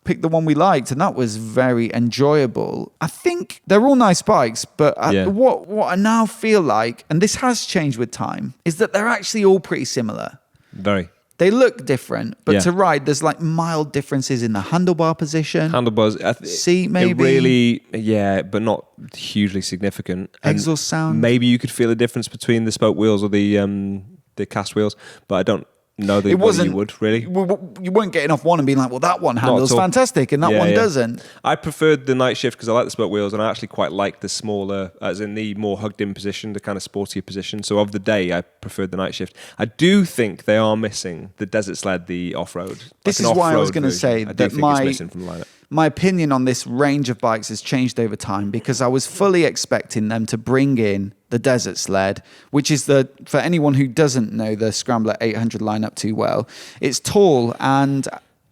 picked the one we liked, and that was very enjoyable. I think they're all nice bikes, but what I now feel like, and this has changed with time, is that they're actually all pretty similar. Very. They look different, but to ride, there's like mild differences in the handlebar position. Handlebars. Seat, maybe. Really, but not hugely significant. Exhaust sound. Maybe you could feel a difference between the spoke wheels or the cast wheels, but I don't know that you would, really. You weren't getting off one and being like, well, that one handles fantastic and that one doesn't. I preferred the Nightshift because I like the spoke wheels, and I actually quite like the smaller, as in the more hugged in position, the kind of sportier position. So of the day, I preferred the Nightshift. I do think they are missing the Desert Sled, the off-road. This is why I was going to say that my opinion on this range of bikes has changed over time, because I was fully expecting them to bring in the Desert Sled, which is for anyone who doesn't know the Scrambler 800 lineup too well, it's tall and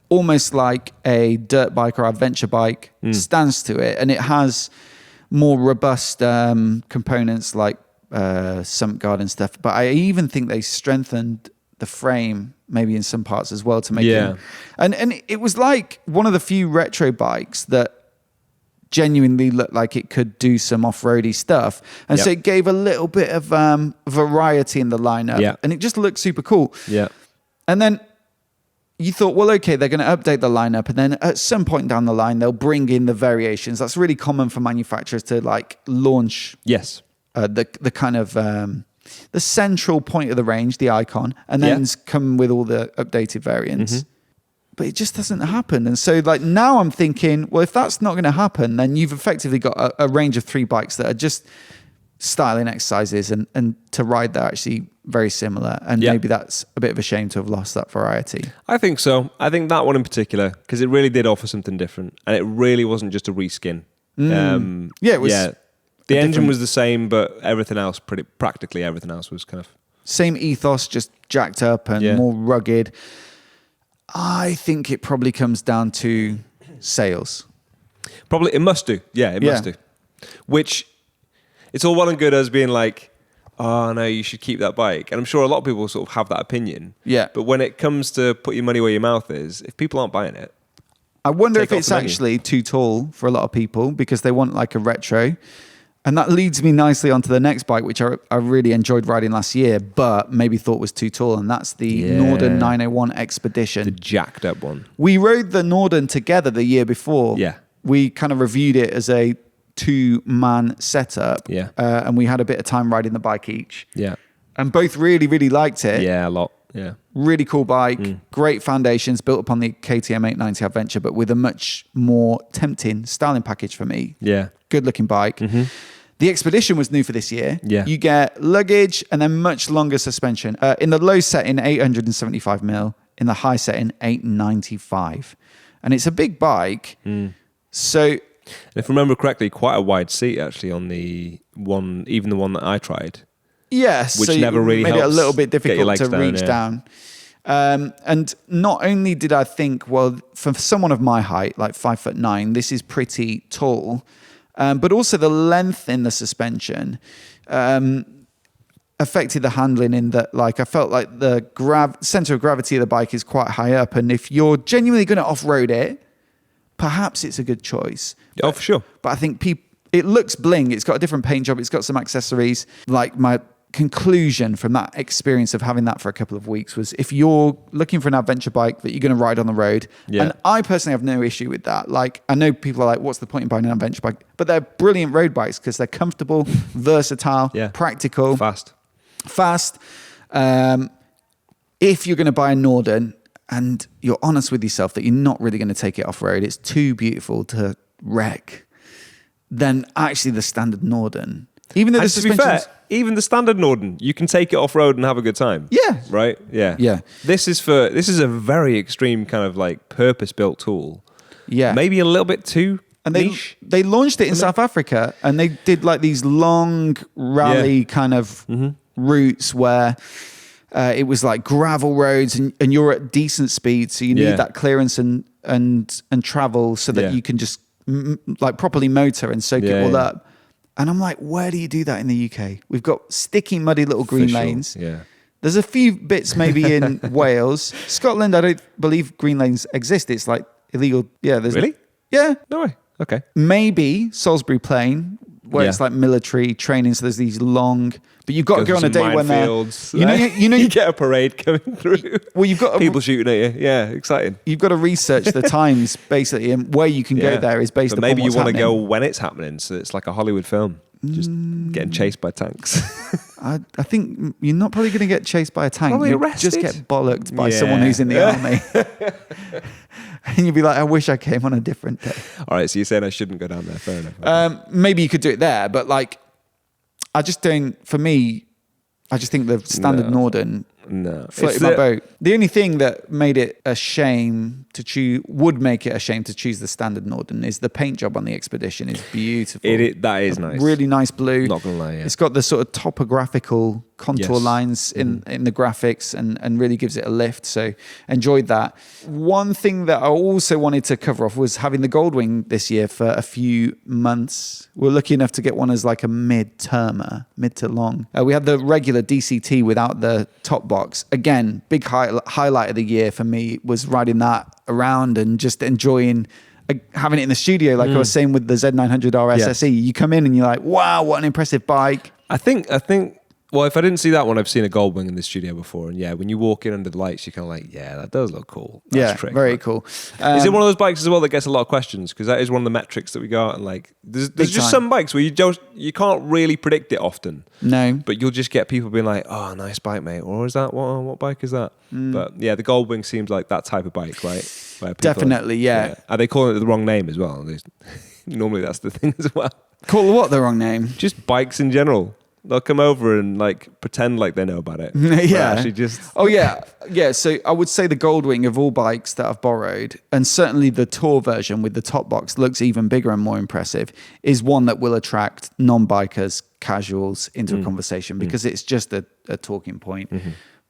almost like a dirt bike or adventure bike stands to it, and it has more robust components like sump guard and stuff. But I even think they strengthened the frame maybe in some parts as well to make it. And it was like one of the few retro bikes that genuinely looked like it could do some off-roady stuff. And so it gave a little bit of variety in the lineup. And it just looked super cool. And then you thought, well, okay, they're going to update the lineup, and then at some point down the line, they'll bring in the variations. That's really common for manufacturers to like launch the kind of the central point of the range, the Icon, and then come with all the updated variants. But it just doesn't happen. And so like now I'm thinking, well, if that's not going to happen, then you've effectively got a range of 3 bikes that are just styling exercises, and to ride they're actually very similar, and maybe that's a bit of a shame to have lost that variety. I think so. I think that one in particular, because it really did offer something different, and it really wasn't just a reskin. It was. Yeah, the engine was the same, but everything else, practically everything else was kind of same ethos, just jacked up and more rugged. I think it probably comes down to sales. Probably, it must do. Yeah, it must do. Which, it's all well and good as being like, oh no, you should keep that bike. And I'm sure a lot of people sort of have that opinion. Yeah. But when it comes to put your money where your mouth is, if people aren't buying it, I wonder if it's actually too tall for a lot of people because they want like a retro. And that leads me nicely onto the next bike, which I really enjoyed riding last year, but maybe thought was too tall. And that's the Norden 901 Expedition. The jacked up one. We rode the Norden together the year before. Yeah. We kind of reviewed it as a 2-man setup. Yeah. And we had a bit of time riding the bike each. Yeah. And both really, really liked it. Yeah, a lot. Yeah. Really cool bike. Great foundations built upon the KTM 890 Adventure, but with a much more tempting styling package for me. Yeah. Good looking bike. The Expedition was new for this year. Yeah. You get luggage and then much longer suspension. In the low setting, 875mm. In the high setting, 895. And it's a big bike. So, if I remember correctly, quite a wide seat actually on the one, even the one that I tried. Yes, which so never really made helps it a little bit difficult to reach down. And not only did I think, well, for someone of my height, like 5'9", this is pretty tall, but also the length in the suspension affected the handling in that, like, I felt like the center of gravity of the bike is quite high up, and if you're genuinely going to off-road it, perhaps it's a good choice. Oh, for sure. But I think it looks bling. It's got a different paint job. It's got some accessories. Like, my conclusion from that experience of having that for a couple of weeks was, if you're looking for an adventure bike that you're going to ride on the road, and I personally have no issue with that. Like, I know people are like, what's the point in buying an adventure bike? But they're brilliant road bikes because they're comfortable, versatile, practical, fast. If you're going to buy a Norden and you're honest with yourself that you're not really going to take it off-road, it's too beautiful to wreck, then actually the standard Norden, even though the suspension, to be fair, even the standard Norden, you can take it off road and have a good time. Yeah. Right. Yeah. Yeah. This is a very extreme kind of like purpose built tool. Yeah. Maybe a little bit too niche. They launched it in South Africa, and they did like these long rally kind of routes where it was like gravel roads, and you're at decent speed, so you need that clearance and travel so that you can just like properly motor and soak it all up. And I'm like, where do you do that in the UK? We've got sticky, muddy little green lanes. Yeah. There's a few bits maybe in Wales. Scotland, I don't believe green lanes exist. It's like illegal. Yeah. Really? Yeah. No way. Okay. Maybe Salisbury Plain, where it's like military training. So there's these long, but you've got to go on a day when you get a parade coming through. Well, you've got people shooting at you. Yeah, exciting. You've got to research the times basically, and where you can go there is based but upon maybe what's you want happening. to go when it's happening, so it's like a Hollywood film, just getting chased by tanks. I think you're not probably going to get chased by a tank. Probably You'll arrested. just get bollocked by someone who's in the army. And you'll be like, I wish I came on a different day. All right, so you're saying I shouldn't go down there. Fair enough. Maybe you could do it there, but like, I just think the standard Norden floated my boat. The only thing that made it a shame to choose, the standard Norden, is the paint job on the Expedition is beautiful. That is nice. Really nice blue. Not gonna lie, yeah. It's got the sort of topographical contour lines in the graphics and really gives it a lift. So enjoyed that. One thing that I also wanted to cover off was having the Goldwing this year for a few months. We're lucky enough to get one as like a mid to long. We had the regular DCT without the top box. Again, big highlight of the year for me was riding that around and just enjoying having it in the studio. Like I was saying with the Z900RS SE, you come in and you're like, wow, what an impressive bike. I think. Well, if I didn't see that one, I've seen a Goldwing in the studio before, and when you walk in under the lights, you're kind of like, that does look cool. That's trick, very cool. Is it one of those bikes as well that gets a lot of questions? Because that is one of the metrics that we go out and like. There's just some bikes where you can't really predict it often. No, but you'll just get people being like, "Oh, nice bike, mate," or "Is that what bike is that?" But the Goldwing seems like that type of bike, right? Where people definitely, are they calling it the wrong name as well? Normally that's the thing as well. Call what the wrong name? Just bikes in general. They'll come over and like pretend like they know about it. Yeah. Actually just... Oh yeah. Yeah. So I would say the Goldwing of all bikes that I've borrowed, and certainly the Tour version with the top box looks even bigger and more impressive, is one that will attract non-bikers, casuals into a conversation because it's just a talking point.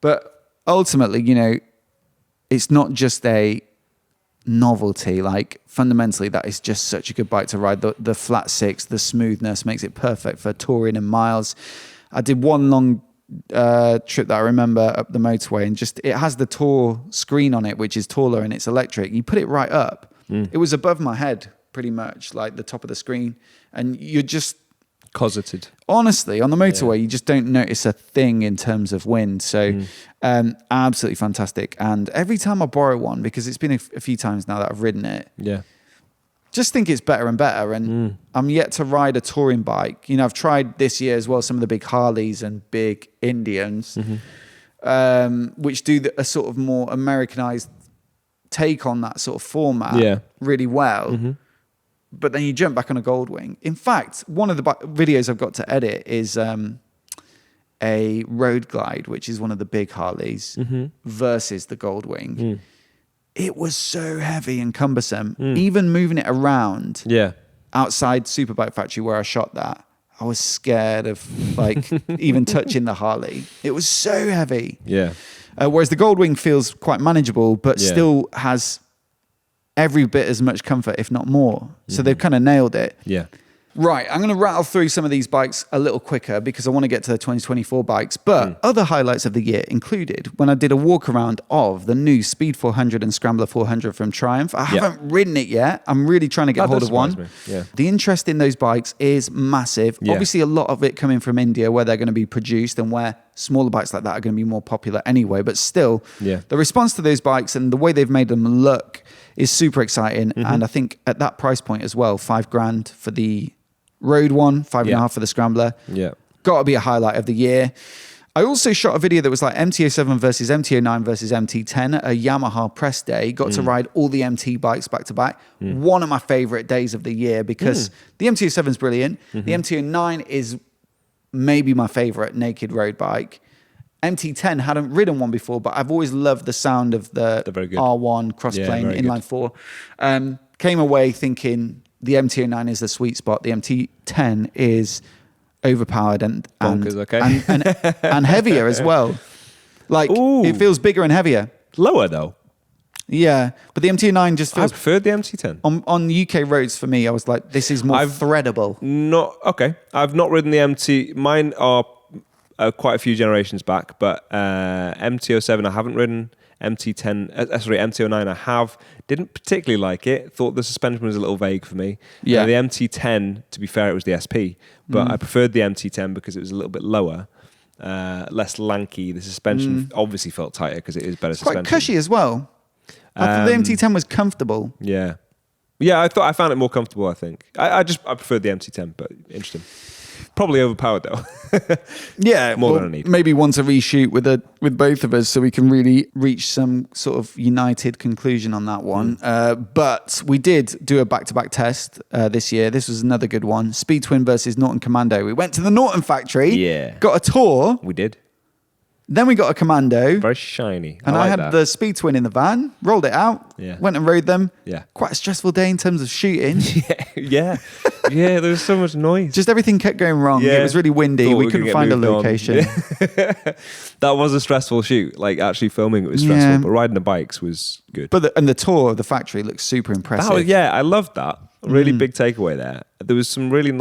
But ultimately, you know, it's not just a novelty. Like fundamentally, that is just such a good bike to ride. The flat six, the smoothness makes it perfect for touring and miles. I did one long trip that I remember up the motorway, and just it has the Tour screen on it, which is taller and it's electric. You put it right up. It was above my head pretty much, like the top of the screen, and you're just cosseted. Honestly, on the motorway, you just don't notice a thing in terms of wind. So absolutely fantastic. And every time I borrow one, because it's been a few times now that I've ridden it, just think it's better and better. And I'm yet to ride a touring bike. You know, I've tried this year as well some of the big Harleys and big Indians, which do a sort of more Americanized take on that sort of format really well. But then you jump back on a Goldwing. In fact, one of the videos I've got to edit is a Road Glide, which is one of the big Harleys, versus the Goldwing. It was so heavy and cumbersome. Even moving it around outside Superbike Factory where I shot that, I was scared of like even touching the Harley. It was so heavy. Whereas the Goldwing feels quite manageable, but still has every bit as much comfort, if not more. So they've kind of nailed it. Right, I'm going to rattle through some of these bikes a little quicker because I want to get to the 2024 bikes. But other highlights of the year included when I did a walk around of the new Speed 400 and Scrambler 400 from Triumph. I haven't ridden it yet. I'm really trying to get hold of one. The interest in those bikes is massive. Obviously, a lot of it coming from India where they're going to be produced and where smaller bikes like that are going to be more popular anyway. But still, the response to those bikes and the way they've made them look is super exciting. And I think at that price point as well, $5,000 for the road one, 5.5 for the Scrambler. Got to be a highlight of the year. I also shot a video that was like MT-07 versus MT-09 versus MT-10 at a Yamaha press day. Got to ride all the MT bikes back to back. One of my favorite days of the year because the MT-07 is brilliant. The MT-09 is maybe my favorite naked road bike. MT-10 hadn't ridden one before, but I've always loved the sound of the R1 crossplane inline 4. Came away thinking the MT-09 is the sweet spot. The MT-10 is overpowered and heavier as well. Like it feels bigger and heavier. Lower though. Yeah, but the MT-09 just feels... I preferred the MT-10. On UK roads, for me, I was like, this is more threadable. I've not ridden the MT. Mine are quite a few generations back, but MT-07 I haven't ridden. MT-09 I have. Didn't particularly like it. Thought the suspension was a little vague for me. The MT-10, to be fair, it was the SP, but I preferred the MT-10 because it was a little bit lower, less lanky. The suspension obviously felt tighter because it is better suspension. Quite cushy as well. I thought the MT-10 was comfortable. Yeah, I found it more comfortable, I think. I preferred the MT-10, but interesting. Probably overpowered though. More than I need. Maybe one to reshoot with both of us so we can really reach some sort of united conclusion on that one. But we did do a back-to-back test this year. This was another good one. Speed Twin versus Norton Commando. We went to the Norton factory. Got a tour. We did. Then we got a Commando. Very shiny. And I had the Speed Twin in the van, rolled it out, went and rode them. Quite a stressful day in terms of shooting. There was so much noise. Just everything kept going wrong. It was really windy. We couldn't find a location. That was a stressful shoot. Like actually filming it was stressful, but riding the bikes was good. But the tour of the factory looks super impressive. I loved that. Really big takeaway there. There was some really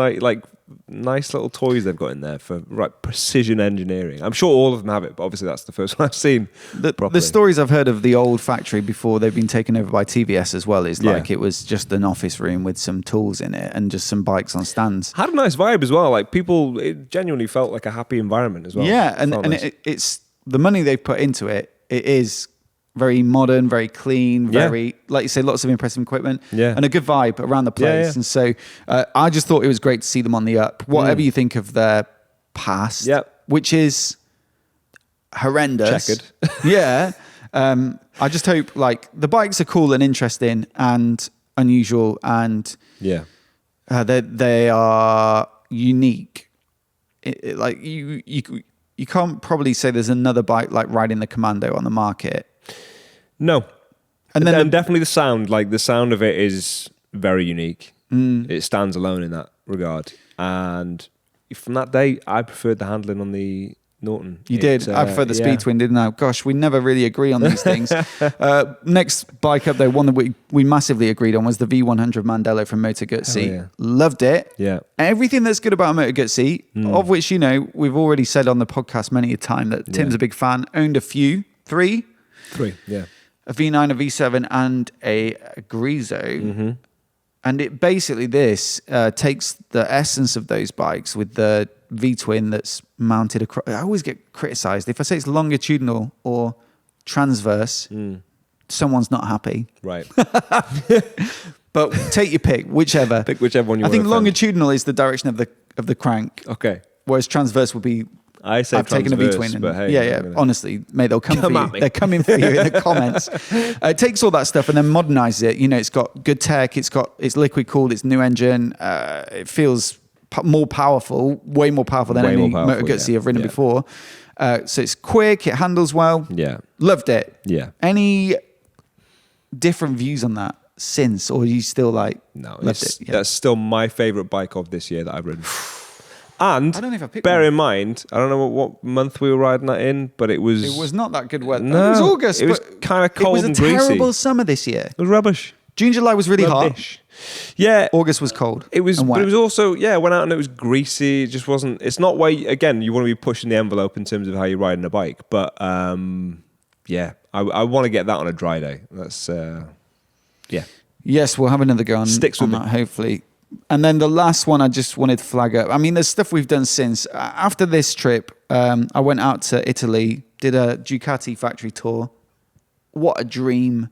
nice little toys they've got in there for precision engineering. I'm sure all of them have it, but obviously that's the first one I've seen. The stories I've heard of the old factory before they've been taken over by TVS as well is like it was just an office room with some tools in it and just some bikes on stands. Had a nice vibe as well. Like people, it genuinely felt like a happy environment as well. Yeah, and nice. It's the money they've put into it. It is very modern, very clean, very, like you say, lots of impressive equipment and a good vibe around the place. And so I just thought it was great to see them on the up. Whatever you think of their past, which is horrendous. Checkered. I just hope like the bikes are cool and interesting and unusual and They are unique. Like you can't probably say there's another bike like riding the Commando on the market. No. And then definitely the sound. Like the sound of it is very unique. It stands alone in that regard. And from that day, I preferred the handling on the Norton. You did. I prefer the Speed Twin, didn't I? Gosh, we never really agree on these things. Next bike up there, one that we massively agreed on was the V100 Mandello from Moto Guzzi. Yeah. Loved it. Yeah. Everything that's good about Moto Guzzi, of which, we've already said on the podcast many a time that Tim's a big fan, owned a few, three, yeah. A V9, a V7, and a Grezzo. And it basically, this takes the essence of those bikes with the V-twin that's mounted across. I always get criticised. If I say it's longitudinal or transverse, someone's not happy. Right. But take your pick, whichever. Pick whichever one you want. I think longitudinal is the direction of the crank. Okay. Whereas transverse would be... I've taken a V-twin. But hey, honestly, mate, they'll come for you. They're coming for you in the comments. It takes all that stuff and then modernizes it. It's got good tech. It's liquid cooled. It's new engine. It feels more powerful, way more powerful than any Moto Guzzi I've ridden before. So it's quick. It handles well. Yeah. Loved it. Yeah. Any different views on that since, or are you still like... No, that's still my favorite bike of this year that I've ridden. And I don't know if I picked bear one. in mind, I don't know what month we were riding that in, but it was not that good weather. No, it was August. It was kind of cold and greasy. It was a terrible summer this year. It was rubbish. June, July was really Rubbish. hot. Yeah. August was cold. It was, and but wet. it was also, went out and it was greasy. It just wasn't, it's not where, again, you want to be pushing the envelope in terms of how you're riding a bike. But, I want to get that on a dry day. That's, Yes, we'll have another go on, Sticks with on that, hopefully. And then the last one I just wanted to flag up. I mean, there's stuff we've done since. After this trip, I went out to Italy, did a Ducati factory tour. What a dream.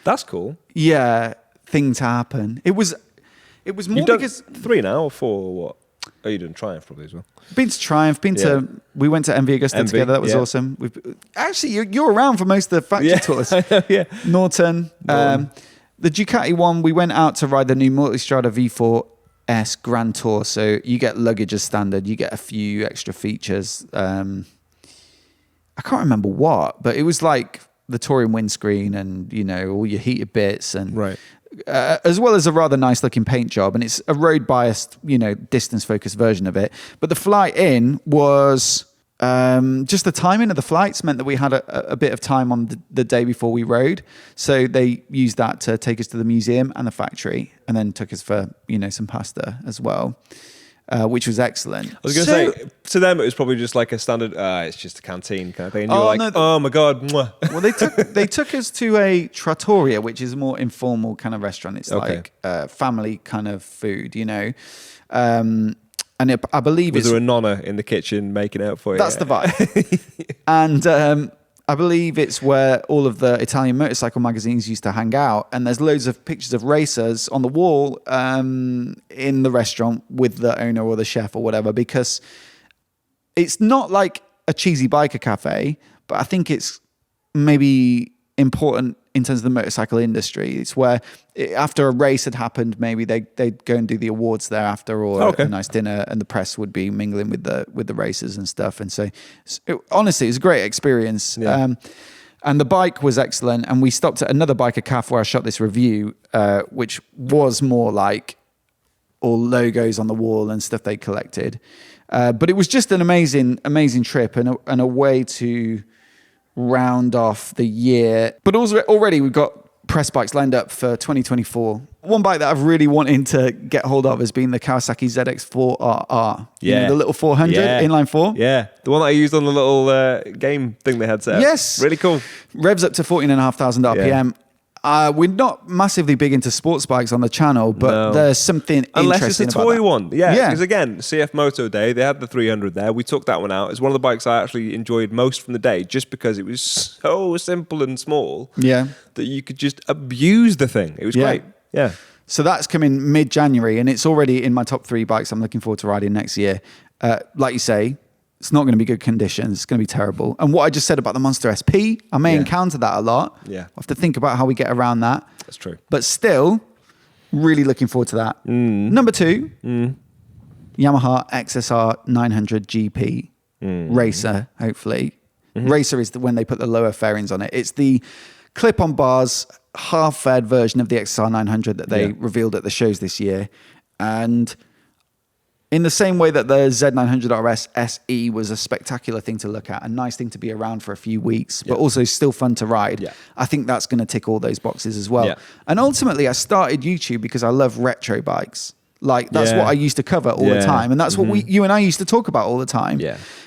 That's cool. Yeah, thing to happen. It was more You've because... done 3 now or 4 or what? Oh, you done Triumph probably as well. Been to Triumph, we went to MV Augusta together. That was awesome. Actually, you're around for most of the factory tours. Yeah. Norton. The Ducati one, we went out to ride the new Multistrada V4 Grand Tour. So you get luggage as standard. You get a few extra features. I can't remember what, but it was like the touring windscreen and, all your heated bits and right. As well as a rather nice looking paint job. And it's a road biased, distance focused version of it. But the flight in was... just the timing of the flights meant that we had a bit of time on the day before we rode. So they used that to take us to the museum and the factory and then took us for, some pasta as well, which was excellent. I was going to say, to them, it was probably just like a standard, it's just a canteen kind of thing. And you were like, oh my God. Mwah. Well, they took us to a trattoria, which is a more informal kind of restaurant. It's like family kind of food, and I believe was there a nonna in the kitchen making it up for you? That's the vibe. And I believe it's where all of the Italian motorcycle magazines used to hang out. And there's loads of pictures of racers on the wall in the restaurant with the owner or the chef or whatever, because it's not like a cheesy biker cafe, but I think it's maybe important in terms of the motorcycle industry. It's where after a race had happened, maybe they'd go and do the awards there after, or a nice dinner, and the press would be mingling with the racers and stuff. And so honestly, it was a great experience. Yeah. And the bike was excellent. And we stopped at another biker cafe where I shot this review, which was more like all logos on the wall and stuff they collected. But it was just an amazing, amazing trip and a way to round off the year. But also already we've got press bikes lined up for 2024. One bike that I've really wanted to get hold of has been the Kawasaki ZX4RR. Yeah. The little 400 inline 4. Yeah. The one that I used on the little game thing they had set up. Yes. Really cool. Revs up to 14,500 RPM. We're not massively big into sports bikes on the channel, but there's something unless interesting it's a toy one. Yeah. Yeah. Because again, CFMOTO day, they had the 300 there. We took that one out. It's one of the bikes I actually enjoyed most from the day, just because it was so simple and small that you could just abuse the thing. It was great. Yeah. So that's coming mid-January, and it's already in my top 3 bikes I'm looking forward to riding next year. Like you say, it's not going to be good conditions. It's going to be terrible. And what I just said about the Monster SP, I may encounter that a lot. Yeah. I'll have to think about how we get around that. That's true. But still, Really looking forward to that. Number 2, Yamaha XSR 900 GP Racer, hopefully. Racer is when they put the lower fairings on it. It's the clip-on bars, half-fed version of the XSR 900 that they revealed at the shows this year. And in the same way that the Z900RS SE was a spectacular thing to look at, a nice thing to be around for a few weeks, but also still fun to ride, I think that's going to tick all those boxes as well. And ultimately, I started YouTube because I love retro bikes. Like, that's what I used to cover all the time. And that's what you and I used to talk about all the time.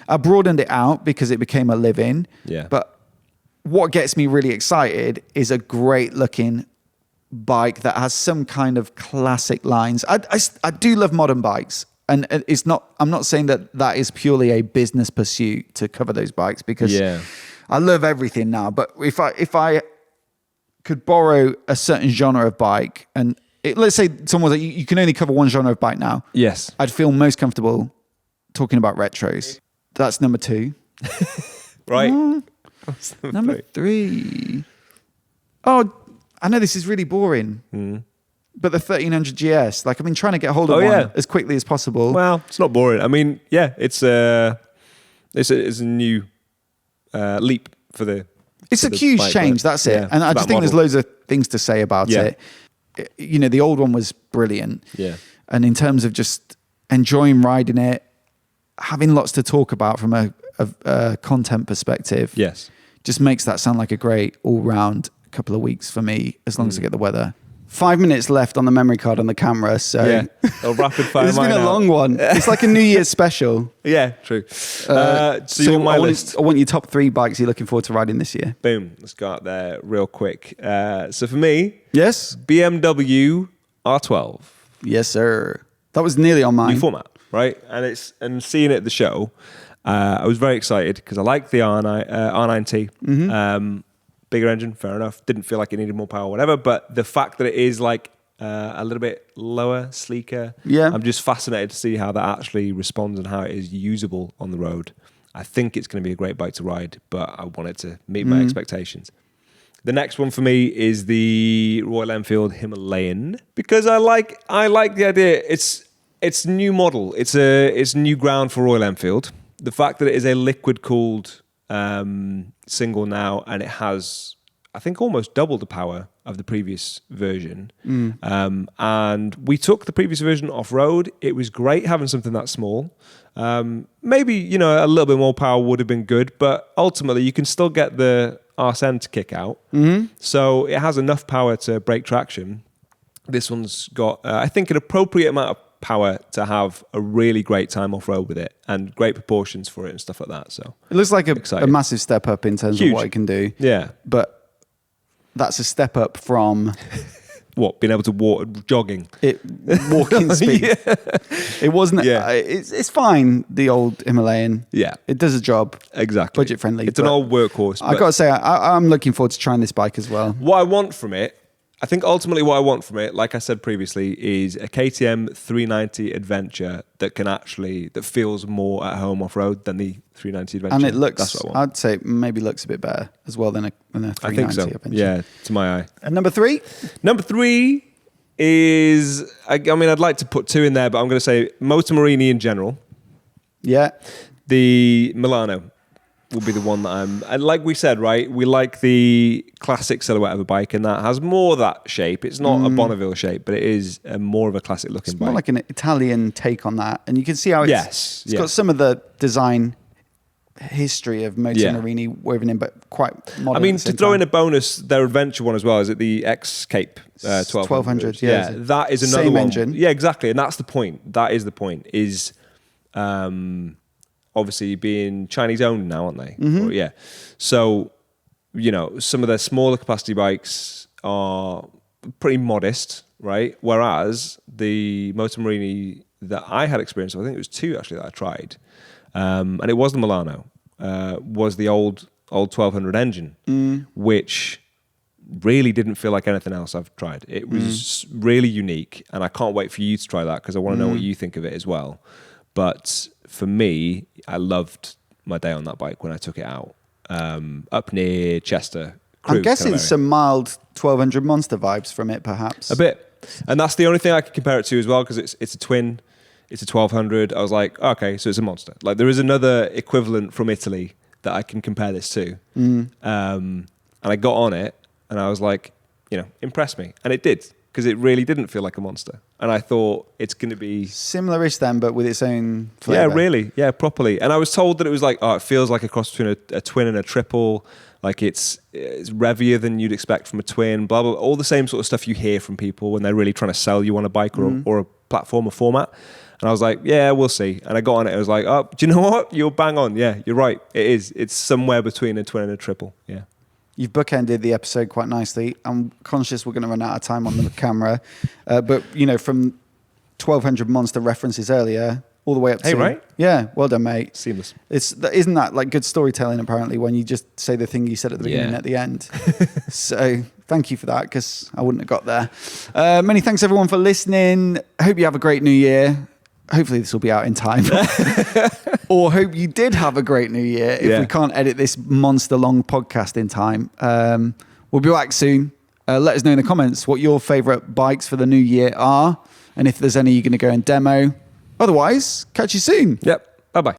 I broadened it out because it became a live-in. But what gets me really excited is a great-looking bike that has some kind of classic lines. I do love modern bikes. And it's not. I'm not saying that is purely a business pursuit to cover those bikes, because I love everything now. But if I could borrow a certain genre of bike, and let's say someone was like, you can only cover one genre of bike now. Yes, I'd feel most comfortable talking about retros. That's number 2. Right. Number 3. Oh, I know this is really boring. But the 1300 GS, like, I've been trying to get hold of one as quickly as possible. Well, it's not boring. I mean, it's a new leap for the. It's a huge change. That's it. And I just think there's loads of things to say about it. You know, the old one was brilliant. And in terms of just enjoying riding it, having lots to talk about from a content perspective, just makes that sound like a great all-round couple of weeks for me, as long as I get the weather. 5 minutes left on the memory card on the camera, so rapid fire. It's been a long one. It's like a New Year's special. True. So you want my list? I want your top 3 bikes you're looking forward to riding this year. Boom. Let's go out there real quick. So for me, yes, BMW R12. Yes, sir. That was nearly on mine. New format, right? And seeing it at the show, I was very excited because I like the R9T. Bigger engine, fair enough. Didn't feel like it needed more power, whatever. But the fact that it is like a little bit lower, sleeker, I'm just fascinated to see how that actually responds and how it is usable on the road. I think it's going to be a great bike to ride, but I want it to meet my expectations. The next one for me is the Royal Enfield Himalayan, because I like the idea. It's new model. It's new ground for Royal Enfield. The fact that it is a liquid cooled single now, and it has, I think, almost double the power of the previous version. And we took the previous version off-road. It was great having something that small. Maybe, a little bit more power would have been good, but ultimately you can still get the arse end to kick out. So it has enough power to break traction. This one's got, I think, an appropriate amount of power to have a really great time off-road with it, and great proportions for it and stuff like that. So it looks like a massive step up in terms of what it can do. But that's a step up from what, being able to walk, jogging, walking speed. It wasn't. It's fine. The old Himalayan. It does a job. Exactly. Budget friendly. It's an old workhorse. I got to say, I'm looking forward to trying this bike as well. What I want from it, I think ultimately what I want from it, like I said previously, is a KTM 390 Adventure that feels more at home off-road than the 390 Adventure. And it looks, that's what I want. I'd say maybe looks a bit better as well than a 390 I think so. Adventure. Yeah, to my eye. And number 3? Number 3 is, I mean, I'd like to put 2 in there, but I'm going to say Moto Morini in general. Yeah. The Milano will be the one that and like we said, right, we like the classic silhouette of a bike, and that has more of that shape. It's not a Bonneville shape, but it is more of a classic looking bike. More like an Italian take on that, and you can see how it's got some of the design history of Moto Morini woven in, but quite modern. I mean, to throw in a bonus, their adventure one as well, is it the X Cape 1200? Yeah, that is another same one. engine. Yeah, exactly, and that's the point. That is the point. Is obviously being Chinese owned now, aren't they? Or, so some of their smaller capacity bikes are pretty modest, right? Whereas the Moto Morini that I had experience with, I think it was 2 actually that I tried, and it was the Milano, was the old 1200 engine, which really didn't feel like anything else I've tried. It was really unique, and I can't wait for you to try that because I want to know what you think of it as well. But for me, I loved my day on that bike when I took it out up near Chester. I'm guessing some mild 1200 Monster vibes from it, perhaps. A bit. And that's the only thing I can compare it to as well, because it's a twin, it's a 1200. I was like, okay, so it's a monster. Like there is another equivalent from Italy that I can compare this to. And I got on it and I was like, impress me. And it did, because it really didn't feel like a monster. And I thought it's going to be... Similar-ish then, but with its own flavour. Yeah, really. Yeah, properly. And I was told that it was like, it feels like a cross between a twin and a triple. Like it's revier than you'd expect from a twin, blah, blah, all the same sort of stuff you hear from people when they're really trying to sell you on a bike or a platform or format. And I was like, yeah, we'll see. And I got on it. I was like, oh, do you know what? You're bang on. Yeah, you're right. It is. It's somewhere between a twin and a triple. Yeah. You've bookended the episode quite nicely. I'm conscious we're going to run out of time on the camera. But, from 1200 Monster references earlier, all the way up to... Hey, right? Yeah, well done, mate. Seamless. Isn't that like good storytelling, apparently, when you just say the thing you said at the beginning at the end? So thank you for that, because I wouldn't have got there. Many thanks, everyone, for listening. Hope you have a great new year. Hopefully this will be out in time. Or hope you did have a great new year if we can't edit this monster-long podcast in time. We'll be back soon. Let us know in the comments what your favourite bikes for the new year are, and if there's any you're going to go and demo. Otherwise, catch you soon. Yep.